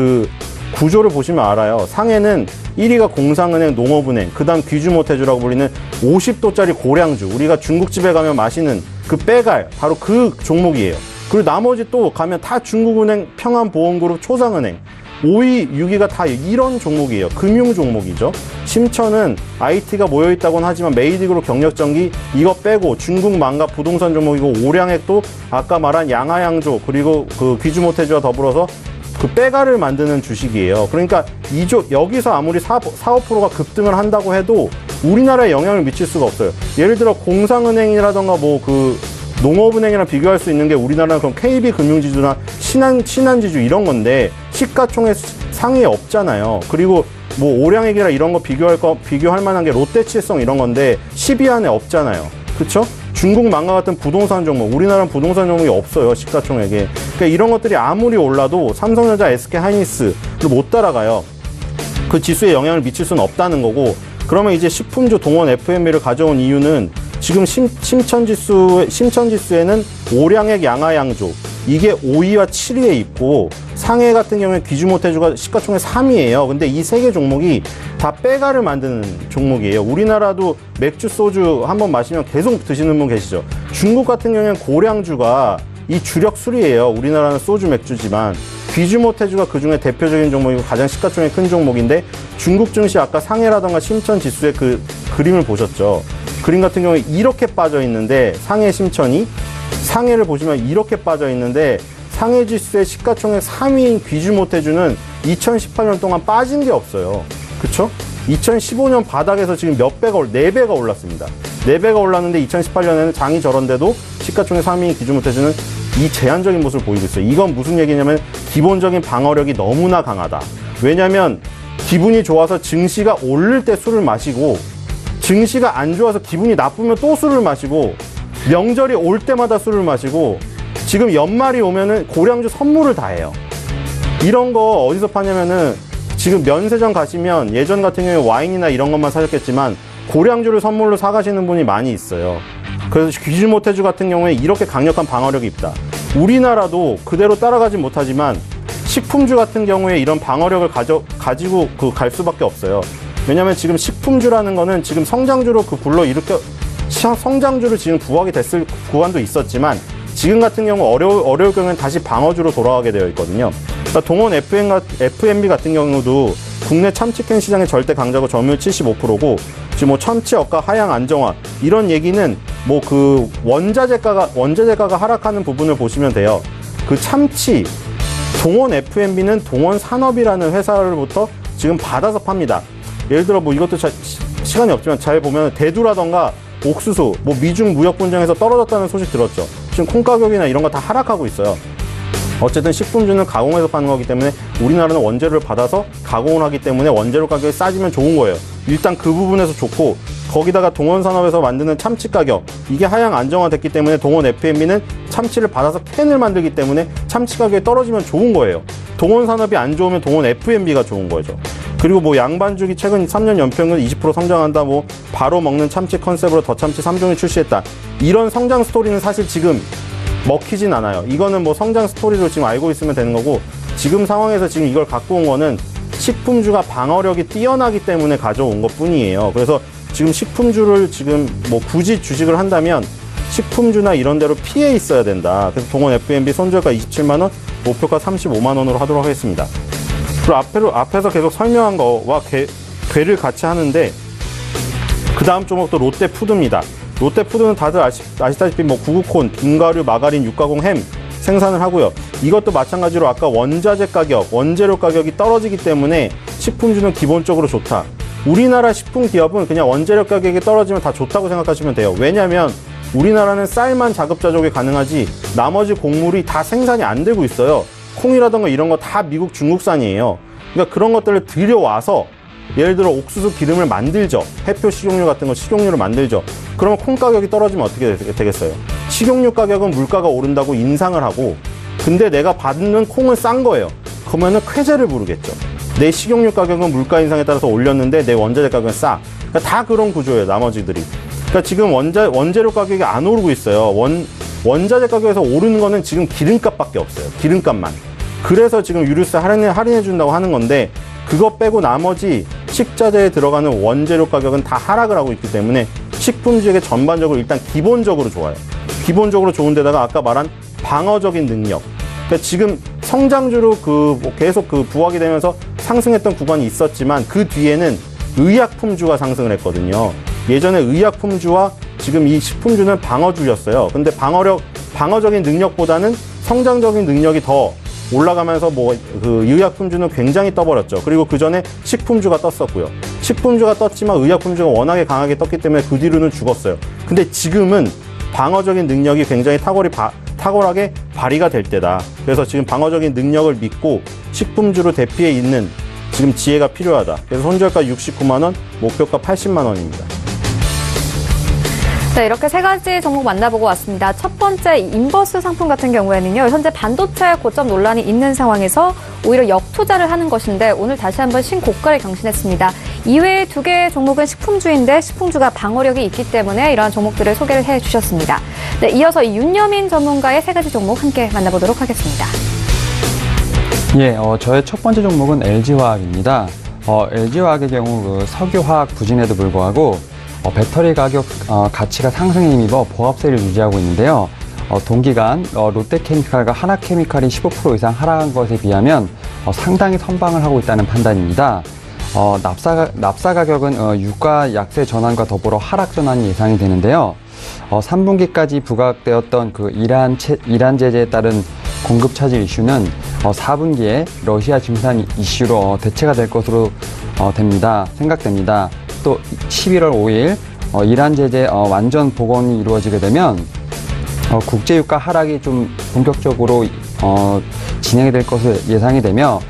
구조를 보시면 알아요. 상해는 1위가 공상은행, 농업은행, 그 다음 귀주모태주라고 불리는 50도짜리 고량주, 우리가 중국집에 가면 마시는 빼갈, 바로 그 종목이에요. 그리고 나머지 또 가면 다 중국은행, 평안보험그룹, 초상은행, 5위, 6위가 다 이런 종목이에요. 금융 종목이죠. 심천은 IT가 모여있다고는 하지만 메이직으로 경력전기 이거 빼고 중국 망가 부동산 종목이고 오량액도 아까 말한 양하양조 그리고 귀주모태주와 더불어서 빼가를 만드는 주식이에요. 그러니까 여기서 아무리 4, 5%가 급등을 한다고 해도 우리나라에 영향을 미칠 수가 없어요. 예를 들어 공상은행이라던가 농업은행이랑 비교할 수 있는 게 우리나라는 그럼 KB금융지주나 신한지주 이런 건데 시가총액 상위에 없잖아요. 그리고 오량액이라 이런 거 비교할 만한 게 롯데칠성 이런 건데 10위 안에 없잖아요. 그렇죠? 중국 망가 같은 부동산 종목, 우리나라는 부동산 종목이 없어요, 시가총액에. 그러니까 이런 것들이 아무리 올라도 삼성전자, SK하이닉스를 못 따라가요. 그 지수에 영향을 미칠 수는 없다는 거고, 그러면 이제 식품주 동원 FMB를 가져온 이유는 지금 심천지수에는 오량액, 양하양조 이게 5위와 7위에 있고 상해 같은 경우에 귀주모태주가 시가총액 3위예요. 근데 이 3개 종목이 다 빼가를 만드는 종목이에요. 우리나라도 맥주, 소주 한번 마시면 계속 드시는 분 계시죠. 중국 같은 경우에는 고량주가 이 주력 술이에요. 우리나라는 소주, 맥주지만 귀주모태주가 그중에 대표적인 종목이고 가장 시가총액 큰 종목인데 중국 증시 아까 상해라던가 심천 지수의 그림을 보셨죠. 그림 같은 경우에 이렇게 빠져 있는데 상해 심천이 상해를 보시면 이렇게 빠져 있는데 상해 지수의 시가총액 3위인 귀주 모태주는 2018년 동안 빠진 게 없어요. 그쵸? 2015년 바닥에서 지금 4배가 올랐습니다. 4배가 올랐는데 2018년에는 장이 저런데도 시가총액 3위인 귀주 모태주는 이 제한적인 모습을 보이고 있어요. 이건 무슨 얘기냐면 기본적인 방어력이 너무나 강하다. 왜냐면 기분이 좋아서 증시가 오를 때 술을 마시고 증시가 안 좋아서 기분이 나쁘면 또 술을 마시고 명절이 올 때마다 술을 마시고 지금 연말이 오면은 고량주 선물을 다 해요. 이런 거 어디서 파냐면은 지금 면세점 가시면 예전 같은 경우에 와인이나 이런 것만 사셨겠지만 고량주를 선물로 사가시는 분이 많이 있어요. 그래서 귀주 모태주 같은 경우에 이렇게 강력한 방어력이 있다. 우리나라도 그대로 따라가지 못하지만 식품주 같은 경우에 이런 방어력을 가지고 갈 수밖에 없어요. 왜냐면 지금 식품주라는 거는 지금 성장주로 성장주로 지금 부각이 됐을 구간도 있었지만 지금 같은 경우 어려울 경우에는 다시 방어주로 돌아가게 되어 있거든요. 그러니까 동원 FMB 같은 경우도 국내 참치캔 시장의 절대 강자고 점유율 75%고 지금 뭐 참치 억가 하향 안정화 이런 얘기는 뭐 그 원자재가가 하락하는 부분을 보시면 돼요. 그 참치 동원 FMB는 동원 산업이라는 회사로부터 지금 받아서 팝니다. 예를 들어 뭐 이것도 시간이 없지만 잘 보면 대두라던가 옥수수, 뭐 미중 무역 분쟁에서 떨어졌다는 소식 들었죠. 지금 콩 가격이나 이런 거 다 하락하고 있어요. 어쨌든 식품주는 가공해서 파는 거기 때문에 우리나라는 원재료를 받아서 가공을 하기 때문에 원재료 가격이 싸지면 좋은 거예요. 일단 그 부분에서 좋고 거기다가 동원산업에서 만드는 참치 가격 이게 하향 안정화됐기 때문에 동원 FMB는 참치를 받아서 캔을 만들기 때문에 참치 가격이 떨어지면 좋은 거예요. 동원산업이 안 좋으면 동원 FMB가 좋은 거죠. 그리고 뭐 양반죽이 최근 3년 연평균 20% 성장한다, 뭐 바로 먹는 참치 컨셉으로 더 참치 3종을 출시했다. 이런 성장 스토리는 사실 지금 먹히진 않아요. 이거는 뭐 성장 스토리로 지금 알고 있으면 되는 거고 지금 상황에서 지금 이걸 갖고 온 거는 식품주가 방어력이 뛰어나기 때문에 가져온 것 뿐이에요. 그래서 지금 식품주를 지금 뭐 굳이 주식을 한다면 식품주나 이런 데로 피해 있어야 된다. 그래서 동원 FMB 손절가 27만원, 목표가 35만원으로 하도록 하겠습니다. 그리고 앞에서 계속 설명한 거와 괴를 같이 하는데 그 다음 종목도 롯데푸드입니다. 롯데푸드는 다들 아시다시피 뭐 구구콘, 김가루, 마가린, 육가공, 햄 생산을 하고요. 이것도 마찬가지로 아까 원자재 가격, 원재료 가격이 떨어지기 때문에 식품주는 기본적으로 좋다. 우리나라 식품 기업은 그냥 원재료 가격이 떨어지면 다 좋다고 생각하시면 돼요. 왜냐하면 우리나라는 쌀만 자급자족이 가능하지 나머지 곡물이 다 생산이 안 되고 있어요. 콩이라던가 이런 거 다 미국, 중국산이에요. 그러니까 그런 것들을 들여와서 예를 들어 옥수수 기름을 만들죠. 해표 식용유 같은 거 식용유를 만들죠. 그러면 콩 가격이 떨어지면 어떻게 되겠어요? 식용유 가격은 물가가 오른다고 인상을 하고 근데 내가 받는 콩은 싼 거예요. 그러면은 쾌재를 부르겠죠. 내 식용유 가격은 물가 인상에 따라서 올렸는데 내 원자재 가격은 싸. 그러니까 다 그런 구조예요. 나머지들이. 그러니까 지금 원재료 가격이 안 오르고 있어요. 원자재 가격에서 오르는 거는 지금 기름값밖에 없어요. 기름값만. 그래서 지금 유류세 할인해 준다고 하는 건데 그거 빼고 나머지 식자재에 들어가는 원재료 가격은 다 하락을 하고 있기 때문에 식품주에게 전반적으로 일단 기본적으로 좋아요. 기본적으로 좋은데다가 아까 말한 방어적인 능력. 그러니까 지금 성장주로 계속 부각이 되면서 상승했던 구간이 있었지만 그 뒤에는 의약품주가 상승을 했거든요. 예전에 의약품주와 지금 이 식품주는 방어주였어요. 근데 방어적인 능력보다는 성장적인 능력이 더 올라가면서 의약품주는 굉장히 떠버렸죠. 그리고 그 전에 식품주가 떴었고요. 식품주가 떴지만 의약품주가 워낙에 강하게 떴기 때문에 그 뒤로는 죽었어요. 근데 지금은 방어적인 능력이 굉장히 탁월하게 발휘가 될 때다. 그래서 지금 방어적인 능력을 믿고 식품주로 대피해 있는 지금 지혜가 필요하다. 그래서 손절가 69만원, 목표가 80만원입니다. 네, 이렇게 세 가지 종목 만나보고 왔습니다. 첫 번째 인버스 상품 같은 경우에는요. 현재 반도체 고점 논란이 있는 상황에서 오히려 역투자를 하는 것인데 오늘 다시 한번 신고가를 경신했습니다. 이외에 두 개의 종목은 식품주인데 식품주가 방어력이 있기 때문에 이러한 종목들을 소개를 해주셨습니다. 네, 이어서 윤여민 전문가의 세 가지 종목 함께 만나보도록 하겠습니다. 예, 저의 첫 번째 종목은 LG화학입니다. LG화학의 경우 석유화학 부진에도 불구하고 배터리 가격 가치가 상승에 힘입어 보합세를 유지하고 있는데요. 동기간 롯데케미칼과 하나케미칼이 15% 이상 하락한 것에 비하면 상당히 선방을 하고 있다는 판단입니다. 납사 가격은 유가 약세 전환과 더불어 하락 전환이 예상이 되는데요. 3분기까지 부각되었던 그 이란 제재에 따른 공급 차질 이슈는 4분기에 러시아 증산 이슈로 대체가 될 것으로 생각됩니다. 또 11월 5일 이란 제재 완전 복원이 이루어지게 되면 국제 유가 하락이 좀 본격적으로 진행이 될 것으로 예상이 되며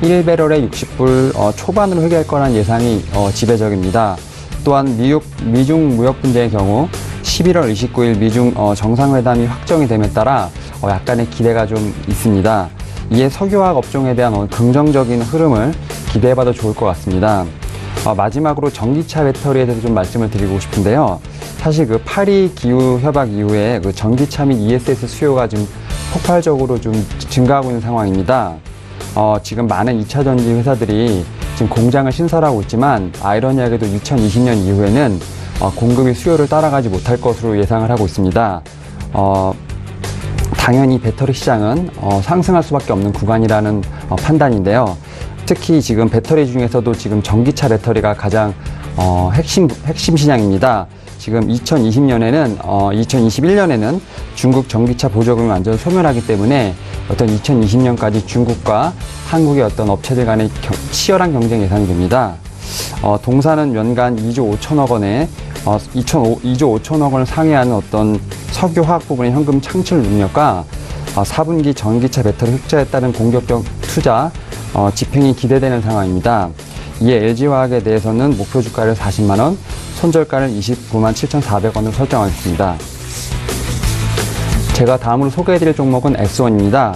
1배럴에 60불 초반으로 회귀할 거란 예상이 지배적입니다. 또한 미중 무역 분쟁의 경우 11월 29일 미중 정상회담이 확정이 됨에 따라 약간의 기대가 좀 있습니다. 이에 석유화학 업종에 대한 긍정적인 흐름을 기대해봐도 좋을 것 같습니다. 마지막으로 전기차 배터리에 대해서 좀 말씀을 드리고 싶은데요. 사실 그 파리 기후 협약 이후에 그 전기차 및 ESS 수요가 지금 폭발적으로 좀 증가하고 있는 상황입니다. 지금 많은 2차 전지 회사들이 지금 공장을 신설하고 있지만 아이러니하게도 2020년 이후에는 공급이 수요를 따라가지 못할 것으로 예상을 하고 있습니다. 당연히 배터리 시장은 상승할 수밖에 없는 구간이라는 판단인데요. 특히 지금 배터리 중에서도 지금 전기차 배터리가 가장 핵심 시장입니다. 지금 2021년에는 중국 전기차 보조금이 완전 소멸하기 때문에 어떤 2020년까지 중국과 한국의 어떤 업체들 간의 치열한 경쟁이 예상이 됩니다. 동사는 연간 2조 5천억 원에 2조 5천억 원을 상회하는 어떤 석유 화학 부분의 현금 창출 능력과 4분기 전기차 배터리 흑자에 따른 공격적 투자 집행이 기대되는 상황입니다. 이에 LG화학에 대해서는 목표 주가를 40만 원, 손절가를 29만 7,400원으로 설정하겠습니다. 제가 다음으로 소개해드릴 종목은 S1입니다.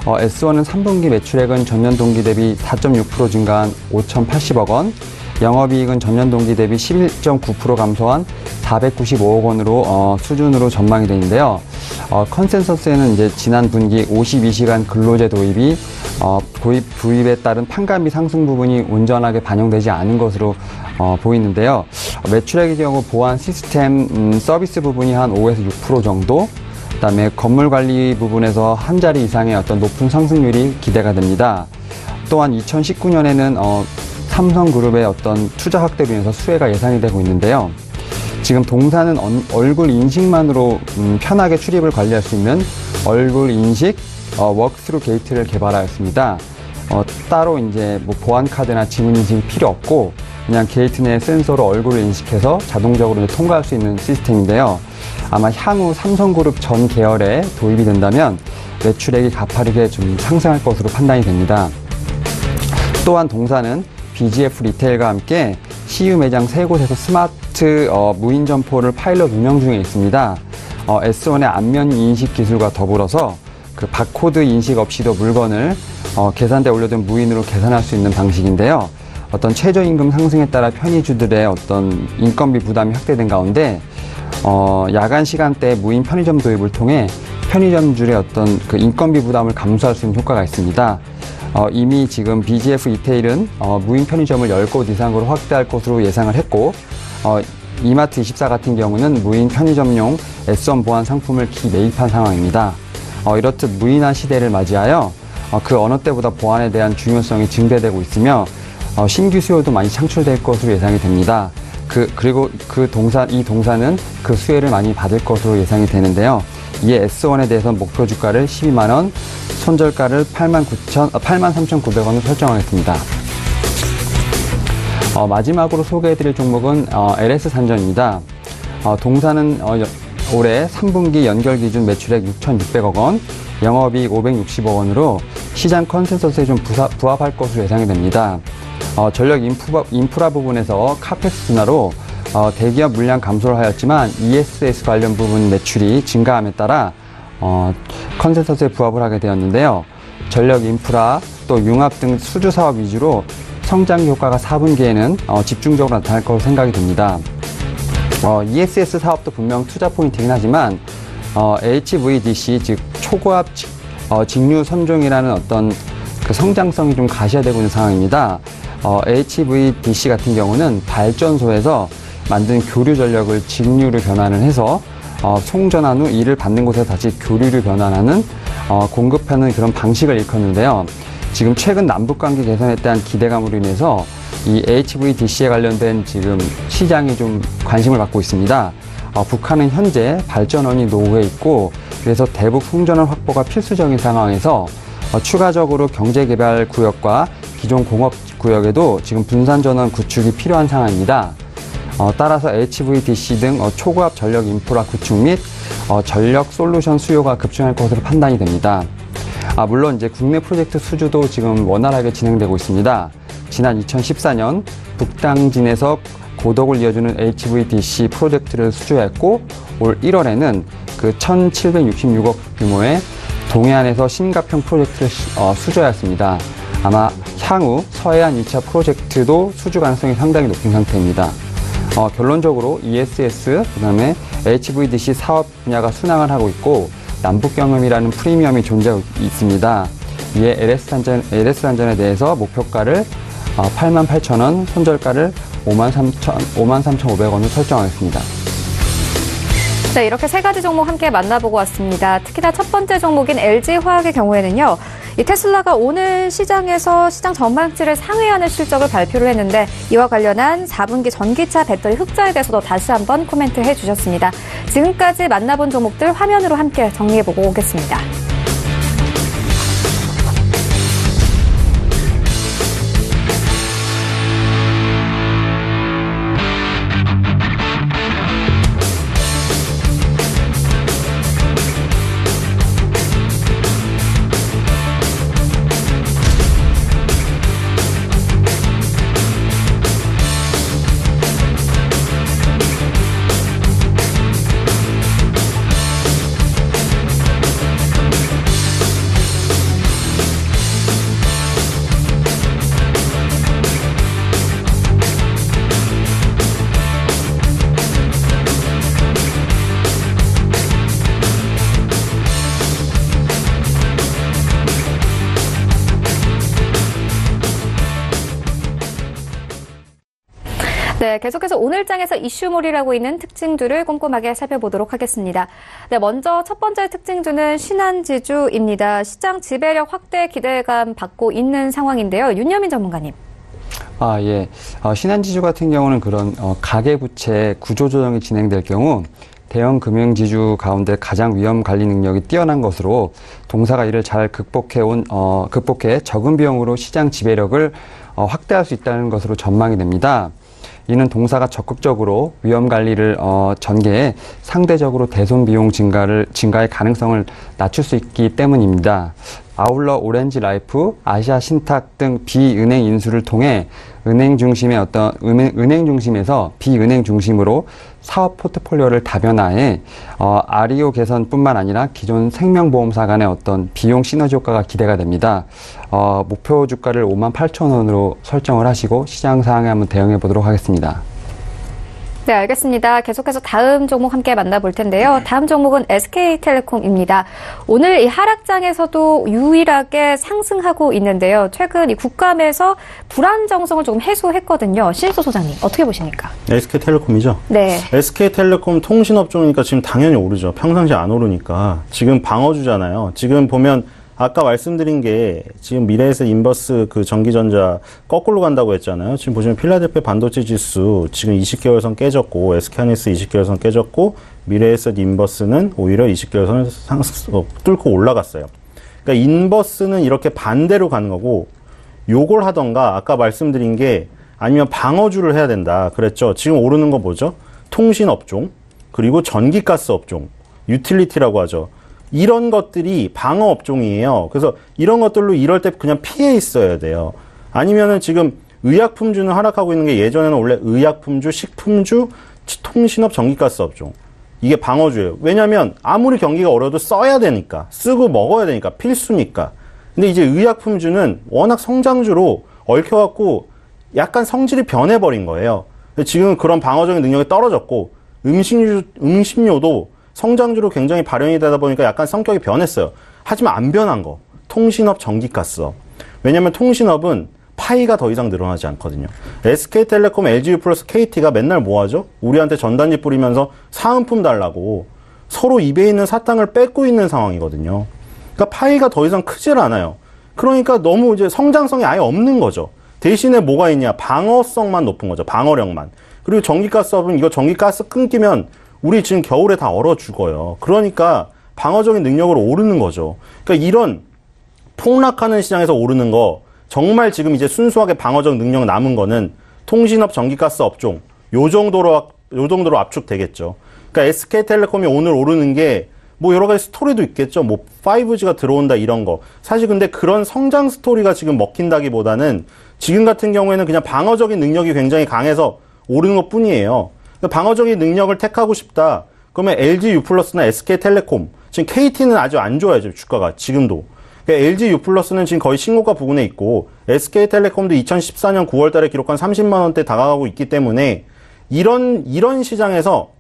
S1은 3분기 매출액은 전년 동기 대비 4.6% 증가한 5,080억 원, 영업이익은 전년 동기 대비 11.9% 감소한 495억 원으로 수준으로 전망이 되는데요. 컨센서스에는 이제 지난 분기 52시간 근로제 도입에 따른 판관비 상승 부분이 온전하게 반영되지 않은 것으로 보이는데요. 매출액의 경우 보안 시스템 서비스 부분이 한 5에서 6% 정도, 그다음에 건물 관리 부분에서 한 자리 이상의 어떤 높은 상승률이 기대가 됩니다. 또한 2019년에는 삼성그룹의 어떤 투자 확대로 인해서 수혜가 예상이 되고 있는데요. 지금 동사는 얼굴 인식만으로 편하게 출입을 관리할 수 있는 얼굴 인식 워크스루 게이트를 개발하였습니다. 따로 이제 뭐 보안 카드나 지문 인식이 필요 없고 그냥 게이트 내 센서로 얼굴을 인식해서 자동적으로 이제 통과할 수 있는 시스템인데요. 아마 향후 삼성그룹 전 계열에 도입이 된다면 매출액이 가파르게 좀 상승할 것으로 판단이 됩니다. 또한 동사는 BGF 리테일과 함께 CU 매장 3곳에서 스마트 무인 점포를 파일럿 운영 중에 있습니다. S1의 안면 인식 기술과 더불어서 그 바코드 인식 없이도 물건을 계산대에 올려둔 무인으로 계산할 수 있는 방식인데요. 어떤 최저임금 상승에 따라 편의주들의 어떤 인건비 부담이 확대된 가운데 야간 시간대 무인 편의점 도입을 통해 편의점주의 어떤 그 인건비 부담을 감소할 수 있는 효과가 있습니다. 이미 지금 BGF 리테일은 무인 편의점을 10곳 이상으로 확대할 것으로 예상을 했고 이마트24 같은 경우는 무인 편의점용 S1 보안 상품을 기매입한 상황입니다. 이렇듯 무인화 시대를 맞이하여 그 어느 때보다 보안에 대한 중요성이 증대되고 있으며 신규 수요도 많이 창출될 것으로 예상이 됩니다. 그리고 이 동사는 그 수혜를 많이 받을 것으로 예상이 되는데요. 이에 S1에 대해서는 목표 주가를 12만 원, 손절가를 83,900원을 설정하겠습니다. 마지막으로 소개해드릴 종목은 LS산전입니다. 동사는 올해 3분기 연결 기준 매출액 6,600억 원, 영업이익 560억 원으로 시장 컨센서스에 좀 부합할 것으로 예상이 됩니다. 전력 인프라 부분에서 카펙스 둔화로 대기업 물량 감소를 하였지만 ESS 관련 부분 매출이 증가함에 따라 컨센서스에 부합을 하게 되었는데요. 전력 인프라 또 융합 등 수주 사업 위주로 성장 효과가 4분기에는 집중적으로 나타날 것으로 생각이 됩니다. ESS 사업도 분명 투자 포인트이긴 하지만 HVDC 즉 초고압 직류 선종이라는 어떤 그 성장성이 좀 가시화되고 있는 상황입니다. HVDC 같은 경우는 발전소에서 만든 교류 전력을 직류로 변환을 해서 송전한 후 이를 받는 곳에서 다시 교류로 변환하는 공급하는 그런 방식을 일컫는데요. 지금 최근 남북관계 개선에 대한 기대감으로 인해서 이 HVDC에 관련된 지금 시장이 좀 관심을 받고 있습니다. 북한은 현재 발전원이 노후에 있고 그래서 대북 송전원 확보가 필수적인 상황에서 추가적으로 경제개발 구역과 기존 공업 구역에도 지금 분산전원 구축이 필요한 상황입니다. 따라서 HVDC 등 초고압 전력 인프라 구축 및 전력 솔루션 수요가 급증할 것으로 판단이 됩니다. 물론 이제 국내 프로젝트 수주도 지금 원활하게 진행되고 있습니다. 지난 2014년 북당진에서 고덕을 이어주는 HVDC 프로젝트를 수주했고 올 1월에는 그 1,766억 규모의 동해안에서 심가평 프로젝트를 수주하였습니다. 아마 향후 서해안 2차 프로젝트도 수주 가능성이 상당히 높은 상태입니다. 결론적으로 ESS, 그다음에 HVDC 사업 분야가 순항을 하고 있고 남북경험이라는 프리미엄이 존재하고 있습니다. 이에 LS단전에 대해서 목표가를 88,000원, 손절가를 53,500원을 설정하겠습니다. 네, 이렇게 세 가지 종목 함께 만나보고 왔습니다. 특히나 첫 번째 종목인 LG화학의 경우에는요. 이 테슬라가 오늘 시장에서 시장 전망치를 상회하는 실적을 발표를 했는데 이와 관련한 4분기 전기차 배터리 흑자에 대해서도 다시 한번 코멘트해 주셨습니다. 지금까지 만나본 종목들 화면으로 함께 정리해보고 오겠습니다. 네, 계속해서 오늘 장에서 이슈몰이라고 있는 특징주를 꼼꼼하게 살펴보도록 하겠습니다. 네, 먼저 첫 번째 특징주는 신한지주입니다. 시장 지배력 확대 기대감 받고 있는 상황인데요. 윤여민 전문가님. 예. 신한지주 같은 경우는 그런 가계부채 구조조정이 진행될 경우 대형 금융지주 가운데 가장 위험 관리 능력이 뛰어난 것으로 동사가 이를 잘 극복해 적은 비용으로 시장 지배력을 확대할 수 있다는 것으로 전망이 됩니다. 이는 동사가 적극적으로 위험 관리를 전개해 상대적으로 대손 비용 증가의 가능성을 낮출 수 있기 때문입니다. 아울러 오렌지 라이프, 아시아 신탁 등 비은행 인수를 통해 은행 중심에서 비은행 중심으로 사업 포트폴리오를 다변화해 REO 개선뿐만 아니라 기존 생명보험사 간의 어떤 비용 시너지 효과가 기대가 됩니다. 목표 주가를 58,000원으로 설정을 하시고 시장 상황에 한번 대응해 보도록 하겠습니다. 네, 알겠습니다. 계속해서 다음 종목 함께 만나볼 텐데요. 다음 종목은 SK텔레콤입니다. 오늘 이 하락장에서도 유일하게 상승하고 있는데요. 최근 이 국감에서 불안정성을 조금 해소했거든요. 신일수 소장님, 어떻게 보십니까? SK텔레콤이죠? 네. SK텔레콤 통신업종이니까 지금 당연히 오르죠. 평상시 안 오르니까. 지금 방어주잖아요. 지금 보면 아까 말씀드린 게 지금 미래에셋 인버스 그 전기전자 거꾸로 간다고 했잖아요. 지금 보시면 필라델피아 반도체 지수 지금 20개월선 깨졌고 SK하이닉스 20개월선 깨졌고 미래에셋 인버스는 오히려 20개월선을 뚫고 올라갔어요. 그러니까 인버스는 이렇게 반대로 가는 거고 요걸 하던가 아까 말씀드린 게 아니면 방어주를 해야 된다 그랬죠. 지금 오르는 거 뭐죠? 통신업종 그리고 전기가스 업종 유틸리티라고 하죠. 이런 것들이 방어 업종이에요. 그래서 이런 것들로 이럴 때 그냥 피해 있어야 돼요. 아니면은 지금 의약품주는 하락하고 있는 게 예전에는 원래 의약품주, 식품주, 통신업, 전기가스 업종. 이게 방어주예요. 왜냐면 아무리 경기가 어려도 써야 되니까. 쓰고 먹어야 되니까. 필수니까. 근데 이제 의약품주는 워낙 성장주로 얽혀갖고 약간 성질이 변해버린 거예요. 지금 그런 방어적인 능력이 떨어졌고 음식료도 성장주로 굉장히 발현이 되다 보니까 약간 성격이 변했어요. 하지만 안 변한 거. 통신업, 전기가스업. 왜냐면 통신업은 파이가 더 이상 늘어나지 않거든요. SK텔레콤, LGU 플러스 KT가 맨날 뭐 하죠? 우리한테 전단지 뿌리면서 사은품 달라고 서로 입에 있는 사탕을 뺏고 있는 상황이거든요. 그러니까 파이가 더 이상 크질 않아요. 그러니까 너무 이제 성장성이 아예 없는 거죠. 대신에 뭐가 있냐? 방어성만 높은 거죠. 방어력만. 그리고 전기가스업은 이거 전기가스 끊기면 우리 지금 겨울에 다 얼어 죽어요. 그러니까 방어적인 능력으로 오르는 거죠. 그러니까 이런 폭락하는 시장에서 오르는 거 정말 지금 이제 순수하게 방어적 능력 남은 거는 통신업, 전기가스 업종 요 정도로 압축되겠죠. 그러니까 SK텔레콤이 오늘 오르는 게 뭐 여러 가지 스토리도 있겠죠. 뭐 5G가 들어온다 이런 거. 사실 근데 그런 성장 스토리가 지금 먹힌다기보다는 지금 같은 경우에는 그냥 방어적인 능력이 굉장히 강해서 오르는 것 뿐이에요. 방어적인 능력을 택하고 싶다. 그러면 LG U+나 SK텔레콤. 지금 KT는 아주 안 좋아요. 지금 주가가. 지금도. 그러니까 LG U+는 지금 거의 신고가 부근에 있고 SK텔레콤도 2014년 9월 달에 기록한 30만 원대 다가가고 있기 때문에 이런 시장에서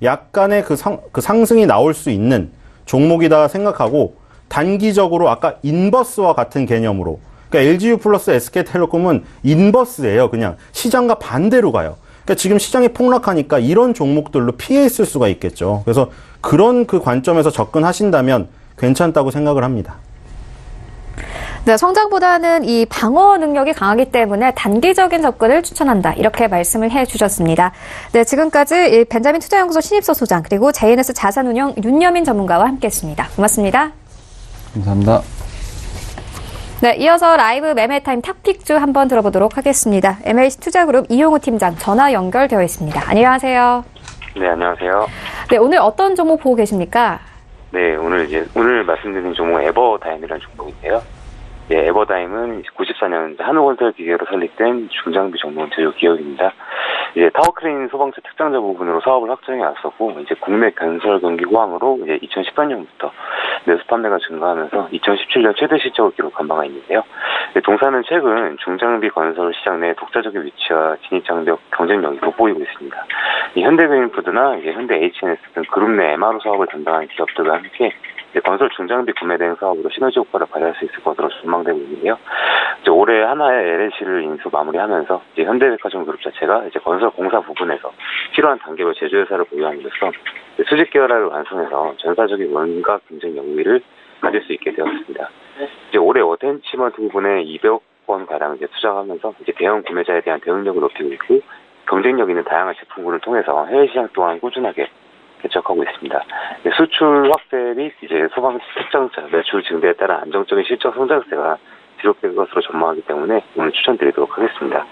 약간의 그 상승이 나올 수 있는 종목이다 생각하고 단기적으로 아까 인버스와 같은 개념으로 그러니까 LG U+, SK텔레콤은 인버스예요. 그냥 시장과 반대로 가요. 그러니까 지금 시장이 폭락하니까 이런 종목들로 피해 있을 수가 있겠죠. 그래서 그런 그 관점에서 접근하신다면 괜찮다고 생각을 합니다. 네, 성장보다는 이 방어 능력이 강하기 때문에 단기적인 접근을 추천한다. 이렇게 말씀을 해주셨습니다. 네, 지금까지 이 벤자민 투자연구소 신입서 소장 그리고 JNS 자산운용 윤여민 전문가와 함께했습니다. 고맙습니다. 감사합니다. 네, 이어서 라이브 매매타임 탑픽주 한번 들어보도록 하겠습니다. MLC 투자그룹 이용우 팀장 전화 연결되어 있습니다. 안녕하세요. 네, 안녕하세요. 네, 오늘 어떤 종목 보고 계십니까? 네, 오늘 말씀드린 종목은 에버다임이라는 종목인데요. 예, 에버다임은 94년 한우건설 기계로 설립된 중장비 전문 제조 기업입니다. 이제 타워크레인 소방차 특장자 부분으로 사업을 확장해 왔었고, 이제 국내 건설 경기 호황으로 이제 2018년부터 매수 판매가 증가하면서 2017년 최대 실적을 기록한 바가 있는데요. 동사는 최근 중장비 건설 시장 내 독자적인 위치와 진입장벽 경쟁력이 돋보이고 있습니다. 이 현대그린푸드나 이제 현대 HNS 등 그룹 내 MRO 사업을 담당하는 기업들과 함께 건설 중장비 구매 대행 사업으로 시너지 효과를 발휘할 수 있을 것으로 전망되고 있는데요. 이제 올해 하나의 LLC를 인수 마무리하면서 이제 현대백화점 그룹 자체가 이제 건설 공사 부분에서 필요한 단계로 제조회사를 보유함으로써 수직 계열화를 완성해서 전사적인 원가 경쟁력 우위를 가질 수 있게 되었습니다. 이제 올해 어텐치먼트 부분에 200억 원 가량 이제 투자하면서 이제 대형 구매자에 대한 대응력을 높이고 있고 경쟁력 있는 다양한 제품군을 통해서 해외 시장 또한 꾸준하게 개척하고 있습니다. 수출 확대 및 이제 소방 특장자 매출 증대에 따른 안정적인 실적 성장세가 지속될 것으로 전망하기 때문에 오늘 추천드리도록 하겠습니다.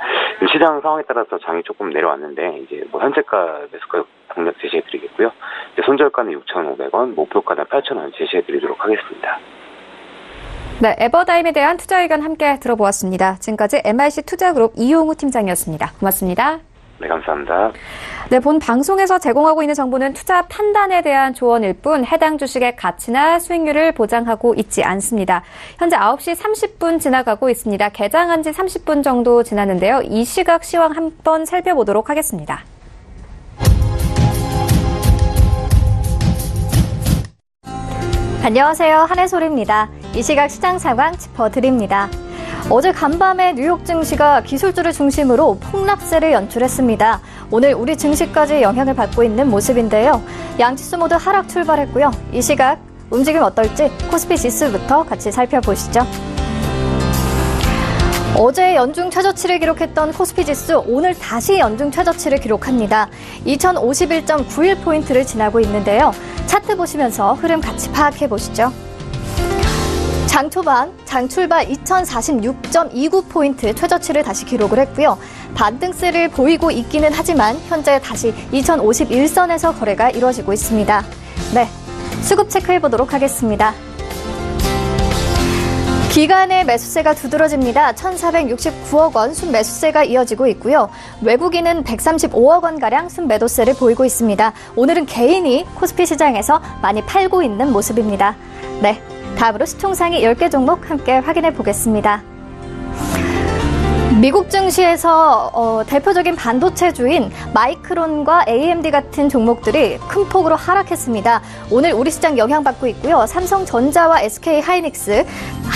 시장 상황에 따라서 장이 조금 내려왔는데 이제 뭐 현재가 매수가 강력 제시해드리겠고요. 이제 손절가는 6,500원, 목표가는 8,000원 제시해드리도록 하겠습니다. 네, 에버다임에 대한 투자 의견 함께 들어보았습니다. 지금까지 MRC 투자그룹 이용우 팀장이었습니다. 고맙습니다. 네, 감사합니다. 네, 본 방송에서 제공하고 있는 정보는 투자 판단에 대한 조언일 뿐 해당 주식의 가치나 수익률을 보장하고 있지 않습니다. 현재 9시 30분 지나가고 있습니다. 개장한 지 30분 정도 지났는데요. 이 시각 시황 한번 살펴보도록 하겠습니다. 안녕하세요. 한혜솔입니다. 이 시각 시장 상황 짚어드립니다. 어제 간밤에 뉴욕 증시가 기술주를 중심으로 폭락세를 연출했습니다. 오늘 우리 증시까지 영향을 받고 있는 모습인데요. 양지수 모두 하락 출발했고요. 이 시각 움직임 어떨지 코스피 지수부터 같이 살펴보시죠. 어제 연중 최저치를 기록했던 코스피 지수 오늘 다시 연중 최저치를 기록합니다. 2051.91포인트를 지나고 있는데요. 차트 보시면서 흐름 같이 파악해 보시죠. 장 초반, 장 출발 2046.29포인트 최저치를 다시 기록을 했고요. 반등세를 보이고 있기는 하지만 현재 다시 2051선에서 거래가 이루어지고 있습니다. 네, 수급 체크해보도록 하겠습니다. 기간의 매수세가 두드러집니다. 1,469억 원 순매수세가 이어지고 있고요. 외국인은 135억 원가량 순매도세를 보이고 있습니다. 오늘은 개인이 코스피 시장에서 많이 팔고 있는 모습입니다. 네, 다음으로 시총상위 10개 종목 함께 확인해 보겠습니다. 미국 증시에서 대표적인 반도체주인 마이크론과 AMD 같은 종목들이 큰 폭으로 하락했습니다. 오늘 우리 시장 영향받고 있고요. 삼성전자와 SK 하이닉스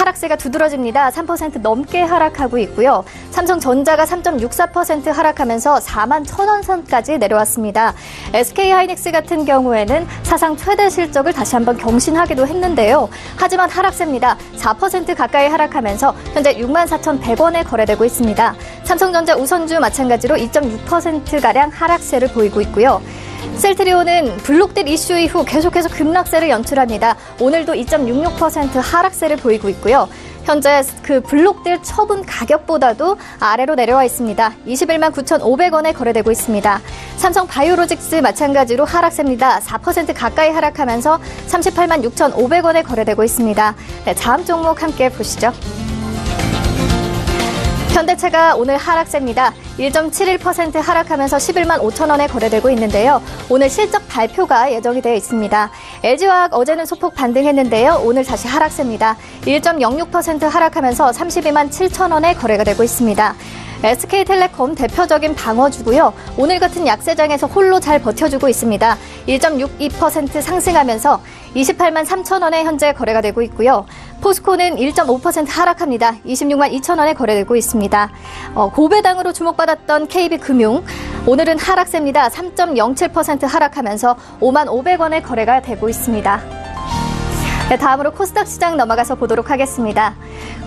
하락세가 두드러집니다. 3% 넘게 하락하고 있고요. 삼성전자가 3.64% 하락하면서 41,000원 선까지 내려왔습니다. SK하이닉스 같은 경우에는 사상 최대 실적을 다시 한번 경신하기도 했는데요. 하지만 하락세입니다. 4% 가까이 하락하면서 현재 64,100원에 거래되고 있습니다. 삼성전자 우선주 마찬가지로 2.6%가량 하락세를 보이고 있고요. 셀트리온은 블록딜 이슈 이후 계속해서 급락세를 연출합니다. 오늘도 2.66% 하락세를 보이고 있고요. 현재 그 블록딜 처분 가격보다도 아래로 내려와 있습니다. 21만 9,500원에 거래되고 있습니다. 삼성 바이오로직스 마찬가지로 하락세입니다. 4% 가까이 하락하면서 38만 6,500원에 거래되고 있습니다. 네, 다음 종목 함께 보시죠. 현대차가 오늘 하락세입니다. 1.71% 하락하면서 11만 5천원에 거래되고 있는데요. 오늘 실적 발표가 예정이 되어 있습니다. LG화학 어제는 소폭 반등했는데요. 오늘 다시 하락세입니다. 1.06% 하락하면서 32만 7천원에 거래가 되고 있습니다. SK텔레콤 대표적인 방어주고요. 오늘 같은 약세장에서 홀로 잘 버텨주고 있습니다. 1.62% 상승하면서 28만 3천원에 현재 거래가 되고 있고요. 포스코는 1.5% 하락합니다. 26만 2천원에 거래되고 있습니다. 고배당으로 주목받았던 KB금융 오늘은 하락세입니다. 3.07% 하락하면서 5만 500원에 거래가 되고 있습니다. 네, 다음으로 코스닥 시장 넘어가서 보도록 하겠습니다.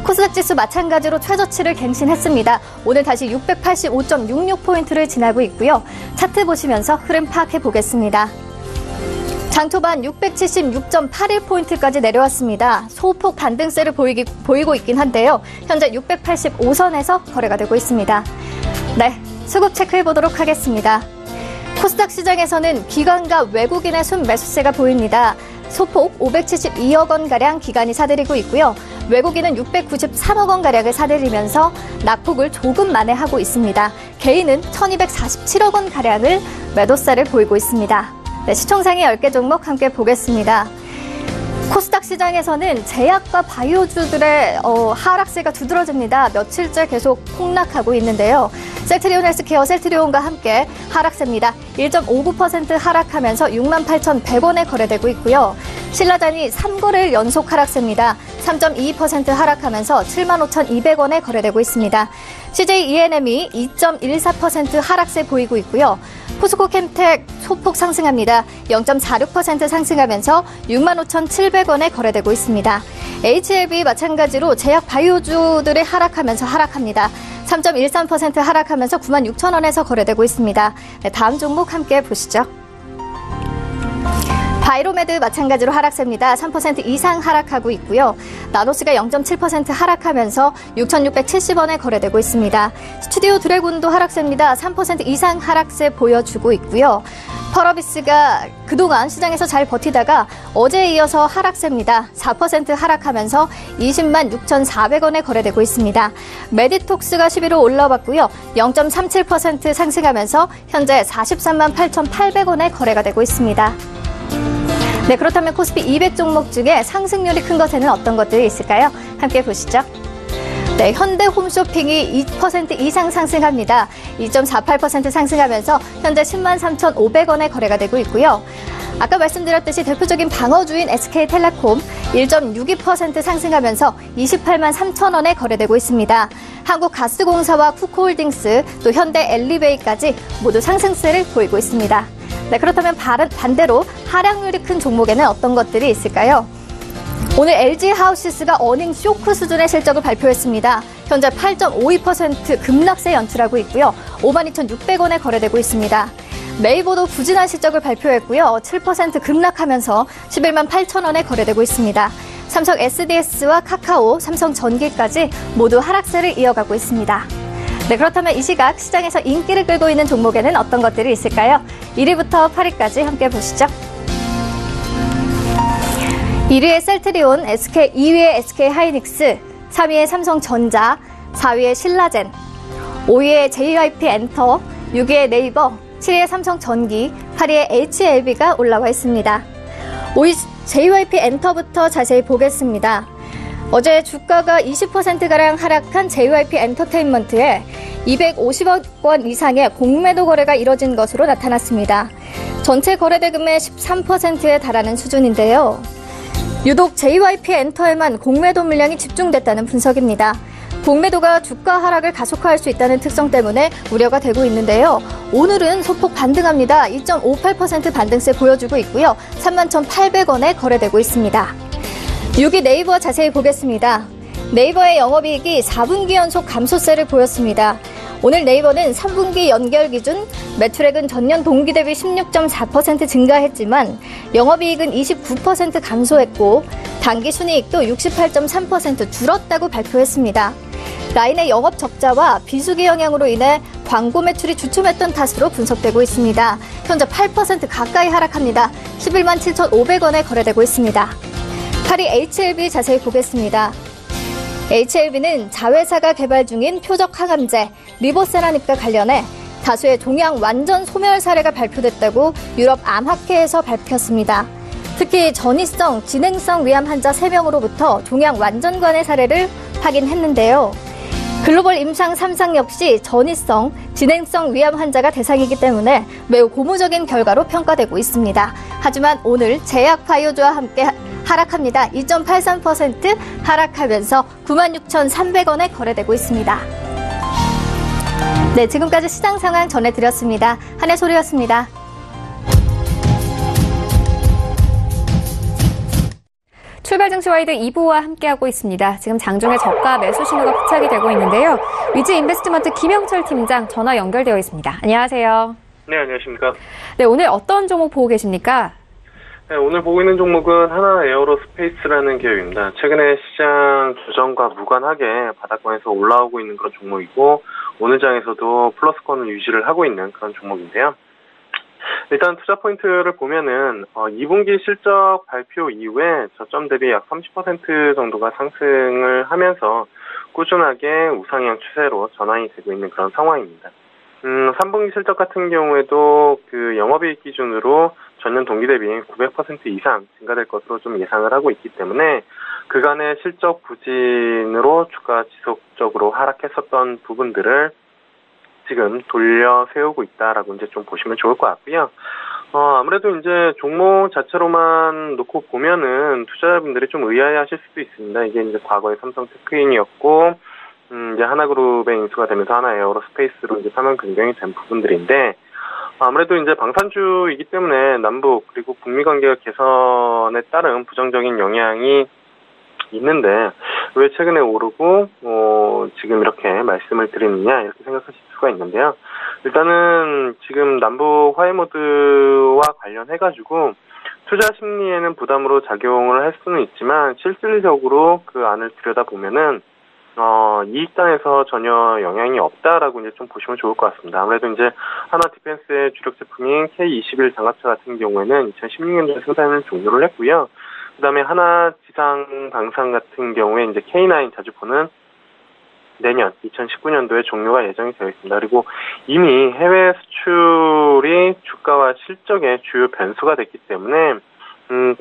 코스닥 지수 마찬가지로 최저치를 갱신했습니다. 오늘 다시 685.66포인트를 지나고 있고요. 차트 보시면서 흐름 파악해 보겠습니다. 장 초반 676.81포인트까지 내려왔습니다. 소폭 반등세를 보이고 있긴 한데요. 현재 685선에서 거래가 되고 있습니다. 네, 수급 체크해 보도록 하겠습니다. 코스닥 시장에서는 기관과 외국인의 순매수세가 보입니다. 소폭 572억 원가량 기관이 사들이고 있고요. 외국인은 693억 원가량을 사들이면서 낙폭을 조금 만회하고 있습니다. 개인은 1247억 원가량을 매도세를 보이고 있습니다. 네, 시총상위 10개 종목 함께 보겠습니다. 코스닥 시장에서는 제약과 바이오주들의 하락세가 두드러집니다. 며칠째 계속 폭락하고 있는데요. 셀트리온 헬스케어 셀트리온과 함께 하락세입니다. 1.59% 하락하면서 68,100원에 거래되고 있고요. 신라젠이 3거래일 연속 하락세입니다. 3.22% 하락하면서 75,200원에 거래되고 있습니다. CJ ENM이 2.14% 하락세 보이고 있고요. 포스코캠텍 소폭 상승합니다. 0.46% 상승하면서 65,700원에 거래되고 있습니다. HLB 마찬가지로 제약 바이오주들이 하락하면서 하락합니다. 3.13% 하락하면서 96,000원에서 거래되고 있습니다. 네, 다음 종목 함께 보시죠. 바이로메드 마찬가지로 하락세입니다. 3% 이상 하락하고 있고요. 나노스가 0.7% 하락하면서 6,670원에 거래되고 있습니다. 스튜디오 드래곤도 하락세입니다. 3% 이상 하락세 보여주고 있고요. 펄어비스가 그동안 시장에서 잘 버티다가 어제에 이어서 하락세입니다. 4% 하락하면서 20만 6,400원에 거래되고 있습니다. 메디톡스가 11호 올라왔고요. 0.37% 상승하면서 현재 43만 8,800원에 거래가 되고 있습니다. 네, 그렇다면 코스피 200 종목 중에 상승률이 큰 것에는 어떤 것들이 있을까요? 함께 보시죠. 네, 현대홈쇼핑이 2% 이상 상승합니다. 2.48% 상승하면서 현재 10만 3,500원에 거래가 되고 있고요. 아까 말씀드렸듯이 대표적인 방어주인 SK텔레콤 1.62% 상승하면서 28만 3천원에 거래되고 있습니다. 한국가스공사와 쿠코홀딩스 또 현대엘리베이까지 모두 상승세를 보이고 있습니다. 네, 그렇다면 반대로 하락률이 큰 종목에는 어떤 것들이 있을까요? 오늘 LG하우시스가 어닝 쇼크 수준의 실적을 발표했습니다. 현재 8.52% 급락세 연출하고 있고요. 52,600원에 거래되고 있습니다. 네이버도 부진한 실적을 발표했고요. 7% 급락하면서 11만 8천원에 거래되고 있습니다. 삼성 SDS와 카카오, 삼성전기까지 모두 하락세를 이어가고 있습니다. 네, 그렇다면 이 시각 시장에서 인기를 끌고 있는 종목에는 어떤 것들이 있을까요? 1위부터 8위까지 함께 보시죠. 1위의 셀트리온, 2위의 SK하이닉스, 3위의 삼성전자, 4위의 신라젠, 5위의 JYP 엔터, 6위의 네이버, 7위의 삼성전기, 8위의 HLB가 올라와 있습니다. 5위 JYP 엔터부터 자세히 보겠습니다. 어제 주가가 20%가량 하락한 JYP 엔터테인먼트에 250억 원 이상의 공매도 거래가 이뤄진 것으로 나타났습니다. 전체 거래 대금의 13%에 달하는 수준인데요. 유독 JYP 엔터에만 공매도 물량이 집중됐다는 분석입니다. 공매도가 주가 하락을 가속화할 수 있다는 특성 때문에 우려가 되고 있는데요. 오늘은 소폭 반등합니다. 2.58% 반등세 보여주고 있고요. 31,800원에 거래되고 있습니다. 6위 네이버 자세히 보겠습니다. 네이버의 영업이익이 4분기 연속 감소세를 보였습니다. 오늘 네이버는 3분기 연결 기준 매출액은 전년 동기 대비 16.4% 증가했지만 영업이익은 29% 감소했고 당기 순이익도 68.3% 줄었다고 발표했습니다. 라인의 영업 적자와 비수기 영향으로 인해 광고 매출이 주춤했던 탓으로 분석되고 있습니다. 현재 8% 가까이 하락합니다. 11만 7,500원에 거래되고 있습니다. 8위 HLB 자세히 보겠습니다. HLB는 자회사가 개발 중인 표적 항암제 리보세라닙과 관련해 다수의 종양 완전 소멸 사례가 발표됐다고 유럽 암학회에서 밝혔습니다. 특히 전이성, 진행성 위암 환자 3명으로부터 종양 완전관의 사례를 확인했는데요. 글로벌 임상 3상 역시 전이성, 진행성 위암 환자가 대상이기 때문에 매우 고무적인 결과로 평가되고 있습니다. 하지만 오늘 제약바이오주와 함께 하락합니다. 2.83% 하락하면서 96,300원에 거래되고 있습니다. 네, 지금까지 시장 상황 전해드렸습니다. 한혜솔이었습니다. 출발 증시와이드 2부와 함께하고 있습니다. 지금 장중에 저가 매수 신호가 포착이 되고 있는데요. 위즈 인베스트먼트 김영철 팀장 전화 연결되어 있습니다. 안녕하세요. 네, 안녕하십니까. 네, 오늘 어떤 종목 보고 계십니까? 네, 오늘 보고 있는 종목은 하나 에어로스페이스라는 기업입니다. 최근에 시장 조정과 무관하게 바닥권에서 올라오고 있는 그런 종목이고 오늘 장에서도 플러스권을 유지를 하고 있는 그런 종목인데요. 일단 투자 포인트를 보면은 2분기 실적 발표 이후에 저점 대비 약 30% 정도가 상승을 하면서 꾸준하게 우상향 추세로 전환이 되고 있는 그런 상황입니다. 3분기 실적 같은 경우에도 그 영업이익 기준으로 전년 동기 대비 900% 이상 증가될 것으로 좀 예상을 하고 있기 때문에 그간의 실적 부진으로 주가 지속적으로 하락했었던 부분들을 지금 돌려 세우고 있다라고 이제 좀 보시면 좋을 것 같고요. 아무래도 이제 종목 자체로만 놓고 보면은 투자자분들이 좀 의아해하실 수도 있습니다. 이게 이제 과거에 삼성 테크인이었고, 이제 하나그룹의 인수가 되면서 하나 에어로스페이스로 이제 사면 변경이 된 부분들인데, 아무래도 이제 방산주이기 때문에 남북 그리고 북미 관계가 개선에 따른 부정적인 영향이 있는데 왜 최근에 오르고 지금 이렇게 말씀을 드리느냐 이렇게 생각하실 수가 있는데요. 일단은 지금 남북 화해 모드와 관련해가지고 투자 심리에는 부담으로 작용을 할 수는 있지만 실질적으로 그 안을 들여다보면은 이익단에서 전혀 영향이 없다라고 이제 좀 보시면 좋을 것 같습니다. 아무래도 이제 하나 디펜스의 주력 제품인 K21 장갑차 같은 경우에는 2016년도에 생산을 종료를 했고요. 그 다음에 하나 지상 방산 같은 경우에 이제 K9 자주포는 내년 2019년도에 종료가 예정이 되어 있습니다. 그리고 이미 해외 수출이 주가와 실적의 주요 변수가 됐기 때문에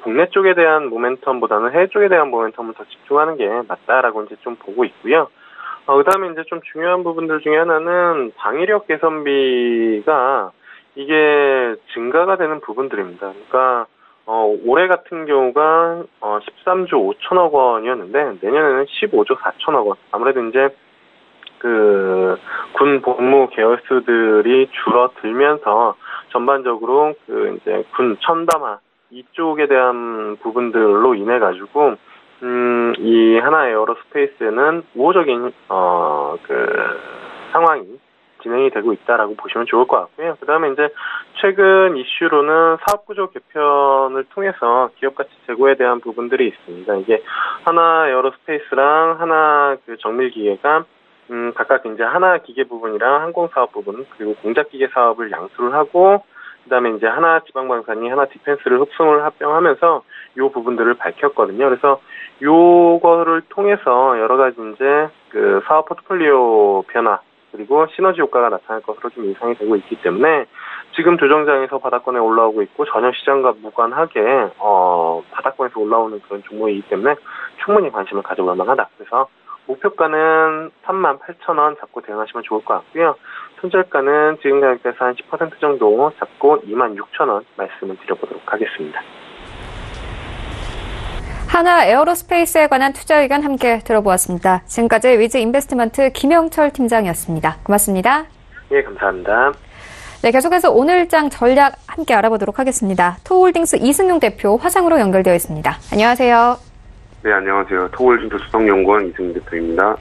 국내 쪽에 대한 모멘텀보다는 해외 쪽에 대한 모멘텀을 더 집중하는 게 맞다라고 이제 좀 보고 있고요. 그 다음에 이제 좀 중요한 부분들 중에 하나는 방위력 개선비가 이게 증가가 되는 부분들입니다. 그러니까 올해 같은 경우가 13조 5천억 원이었는데 내년에는 15조 4천억 원. 아무래도 이제 그 군 복무 계열수들이 줄어들면서 전반적으로 그 이제 군 첨담화 이쪽에 대한 부분들로 인해 가지고 이 하나 에어로스페이스에는 우호적인 그 상황이 진행이 되고 있다라고 보시면 좋을 것 같고요. 그다음에 이제 최근 이슈로는 사업구조 개편을 통해서 기업가치 제고에 대한 부분들이 있습니다. 이게 하나 에어로스페이스랑 하나 그 정밀기계가 각각 이제 하나 기계 부분이랑 항공사업 부분 그리고 공작기계 사업을 양수를 하고 그다음에 이제 하나 지방방산이 하나 디펜스를 흡수를 합병하면서 요 부분들을 밝혔거든요. 그래서 요거를 통해서 여러 가지 이제 그 사업 포트폴리오 변화 그리고 시너지 효과가 나타날 것으로 좀 예상이 되고 있기 때문에 지금 조정장에서 바닥권에 올라오고 있고 전혀 시장과 무관하게 바닥권에서 올라오는 그런 종목이기 때문에 충분히 관심을 가져볼 만하다. 그래서 목표가는 38,000원 잡고 대응하시면 좋을 것 같고요. 손절가는 지금 가격대에서 한 10% 정도 잡고 26,000원 말씀을 드려보도록 하겠습니다. 하나 에어로스페이스에 관한 투자 의견 함께 들어보았습니다. 지금까지 위즈 인베스트먼트 김영철 팀장이었습니다. 고맙습니다. 예, 감사합니다. 네, 계속해서 오늘장 전략 함께 알아보도록 하겠습니다. 토홀딩스 이승용 대표 화상으로 연결되어 있습니다. 안녕하세요. 네, 안녕하세요. 토홀딩스 수석연구원 이승용 대표입니다.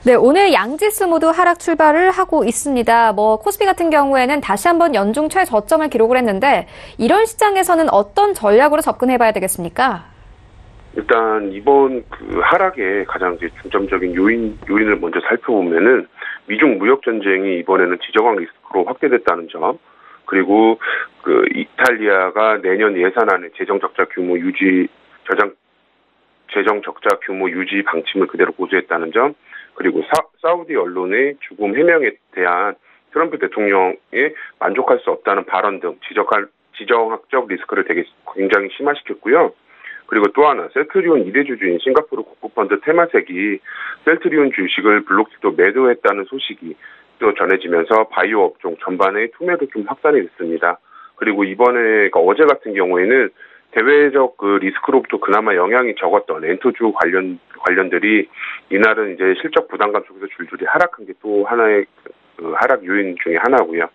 네, 오늘 양지수 모두 하락 출발을 하고 있습니다. 코스피 같은 경우에는 다시 한번 연중 최저점을 기록을 했는데 이런 시장에서는 어떤 전략으로 접근해봐야 되겠습니까? 일단 이번 하락의 가장 중점적인 요인을 먼저 살펴보면은 미중 무역 전쟁이 이번에는 지정학 리스크로 확대됐다는 점, 그리고 이탈리아가 내년 예산안에 재정 적자 규모 유지 방침을 그대로 고수했다는 점, 그리고 사우디 언론의 죽음 해명에 대한 트럼프 대통령의 만족할 수 없다는 발언 등 지정학적 리스크를 굉장히 심화시켰고요. 그리고 또 하나, 셀트리온 2대 주주인 싱가포르 국부펀드 테마색이 셀트리온 주식을 블록식도 매도했다는 소식이 또 전해지면서 바이오 업종 전반의 투매도 좀 확산이 됐습니다. 그리고 이번에, 어제 같은 경우에는 대외적 리스크로부터 그나마 영향이 적었던 엔터주 관련들이 이날은 이제 실적 부담감 속에서 줄줄이 하락한 게 또 하나의 하락 요인 중에 하나고요.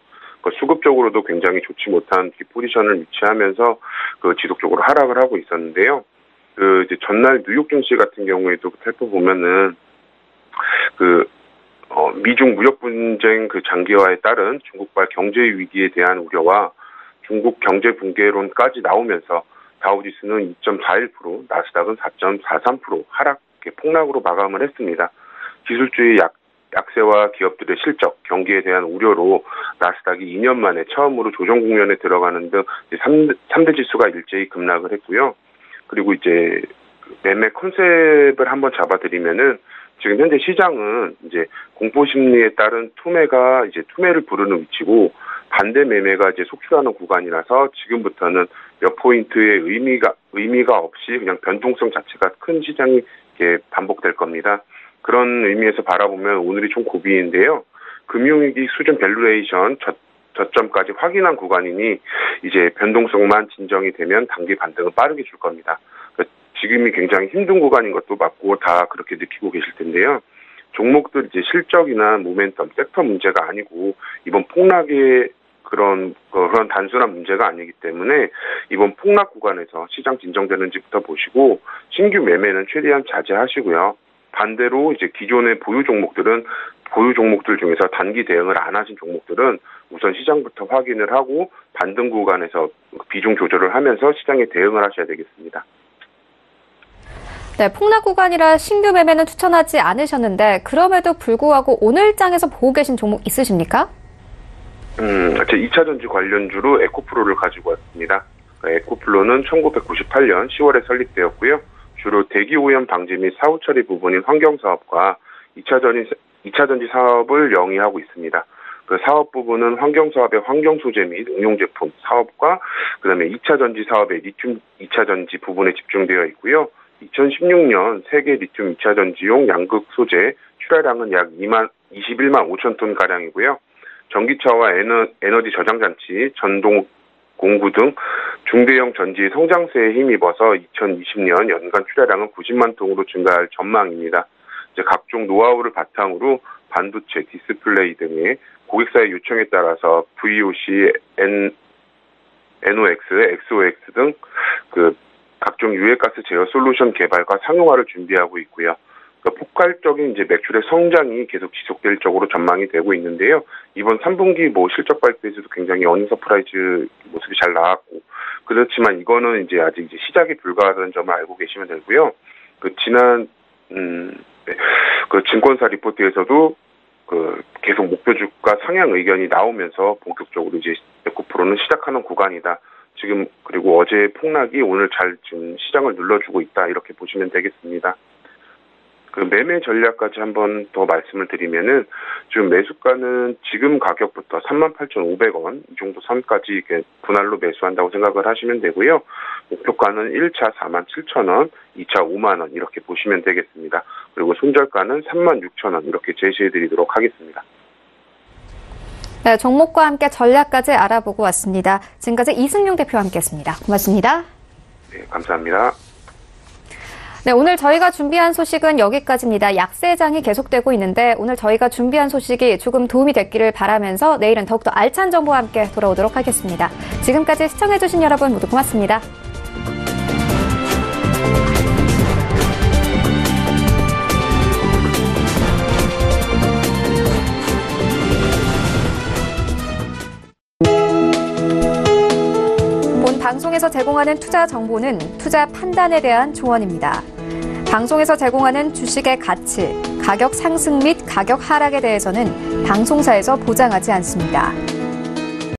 수급적으로도 굉장히 좋지 못한 포지션을 유지하면서 지속적으로 하락을 하고 있었는데요. 이제 전날 뉴욕 증시 같은 경우에도 살펴보면은 미중 무역 분쟁 장기화에 따른 중국발 경제 위기에 대한 우려와 중국 경제 붕괴론까지 나오면서 다우지수는 2.41%, 나스닥은 4.43% 하락 폭락으로 마감을 했습니다. 기술주의 약세와 기업들의 실적, 경기에 대한 우려로 나스닥이 2년 만에 처음으로 조정 국면에 들어가는 등 3대 지수가 일제히 급락을 했고요. 그리고 이제 매매 컨셉을 한번 잡아드리면은 지금 현재 시장은 이제 공포 심리에 따른 투매가 이제 투매를 부르는 위치고 반대 매매가 이제 속출하는 구간이라서 지금부터는 몇 포인트의 의미가 없이 그냥 변동성 자체가 큰 시장이 이렇게 반복될 겁니다. 그런 의미에서 바라보면 오늘이 좀 고비인데요. 금융위기 수준 밸류에이션 저점까지 확인한 구간이니 이제 변동성만 진정이 되면 단기 반등은 빠르게 줄 겁니다. 지금이 굉장히 힘든 구간인 것도 맞고 다 그렇게 느끼고 계실 텐데요. 종목들 이제 실적이나 모멘텀, 섹터 문제가 아니고 이번 폭락의 그런 단순한 문제가 아니기 때문에 이번 폭락 구간에서 시장 진정되는지부터 보시고 신규 매매는 최대한 자제하시고요. 반대로 이제 기존의 보유 종목들 중에서 단기 대응을 안 하신 종목들은 우선 시장부터 확인을 하고 반등 구간에서 비중 조절을 하면서 시장에 대응을 하셔야 되겠습니다. 네, 폭락 구간이라 신규 매매는 추천하지 않으셨는데 그럼에도 불구하고 오늘장에서 보고 계신 종목 있으십니까? 제 2차전지 관련주로 에코프로를 가지고 왔습니다. 에코프로는 1998년 10월에 설립되었고요. 주로 대기오염 방지 및 사후 처리 부분인 환경사업과 2차전지 사업을 영위하고 있습니다. 그 사업 부분은 환경사업의 환경소재 및 응용제품 사업과 그다음에 2차전지 사업의 리튬 2차전지 부분에 집중되어 있고요. 2016년 세계 리튬 2차전지용 양극 소재 출하량은 약 21만 5천 톤 가량이고요. 전기차와 에너지 저장장치, 전동 공구 등 중대형 전지 성장세에 힘입어서 2020년 연간 출하량은 90만 톤으로 증가할 전망입니다. 이제 각종 노하우를 바탕으로 반도체, 디스플레이 등의 고객사의 요청에 따라서 VOC, NOx, XOX 등 각종 유해가스 제어 솔루션 개발과 상용화를 준비하고 있고요. 폭발적인 이제 매출의 성장이 계속 지속될 쪽으로 전망이 되고 있는데요. 이번 3분기 실적 발표에서도 굉장히 어닝 서프라이즈 모습이 잘 나왔고, 그렇지만 이거는 이제 아직 이제 시작에 불과하다는 점을 알고 계시면 되고요. 지난 증권사 리포트에서도 계속 목표 주가 상향 의견이 나오면서 본격적으로 이제 에코프로는 시작하는 구간이다. 지금 그리고 어제 폭락이 오늘 잘 지금 시장을 눌러주고 있다, 이렇게 보시면 되겠습니다. 매매 전략까지 한번 더 말씀을 드리면은 지금 매수가는 지금 가격부터 38,500원 이 정도 선까지 이렇게 분할로 매수한다고 생각을 하시면 되고요. 목표가는 1차 47,000원, 2차 5만원 이렇게 보시면 되겠습니다. 그리고 손절가는 36,000원 이렇게 제시해드리도록 하겠습니다. 네, 종목과 함께 전략까지 알아보고 왔습니다. 지금까지 이승용 대표와 함께했습니다. 고맙습니다. 네, 감사합니다. 네, 오늘 저희가 준비한 소식은 여기까지입니다. 약세장이 계속되고 있는데 오늘 저희가 준비한 소식이 조금 도움이 됐기를 바라면서 내일은 더욱더 알찬 정보와 함께 돌아오도록 하겠습니다. 지금까지 시청해주신 여러분 모두 고맙습니다. 방송에서 제공하는 투자 정보는 투자 판단에 대한 조언입니다. 방송에서 제공하는 주식의 가치, 가격 상승 및 가격 하락에 대해서는 방송사에서 보장하지 않습니다.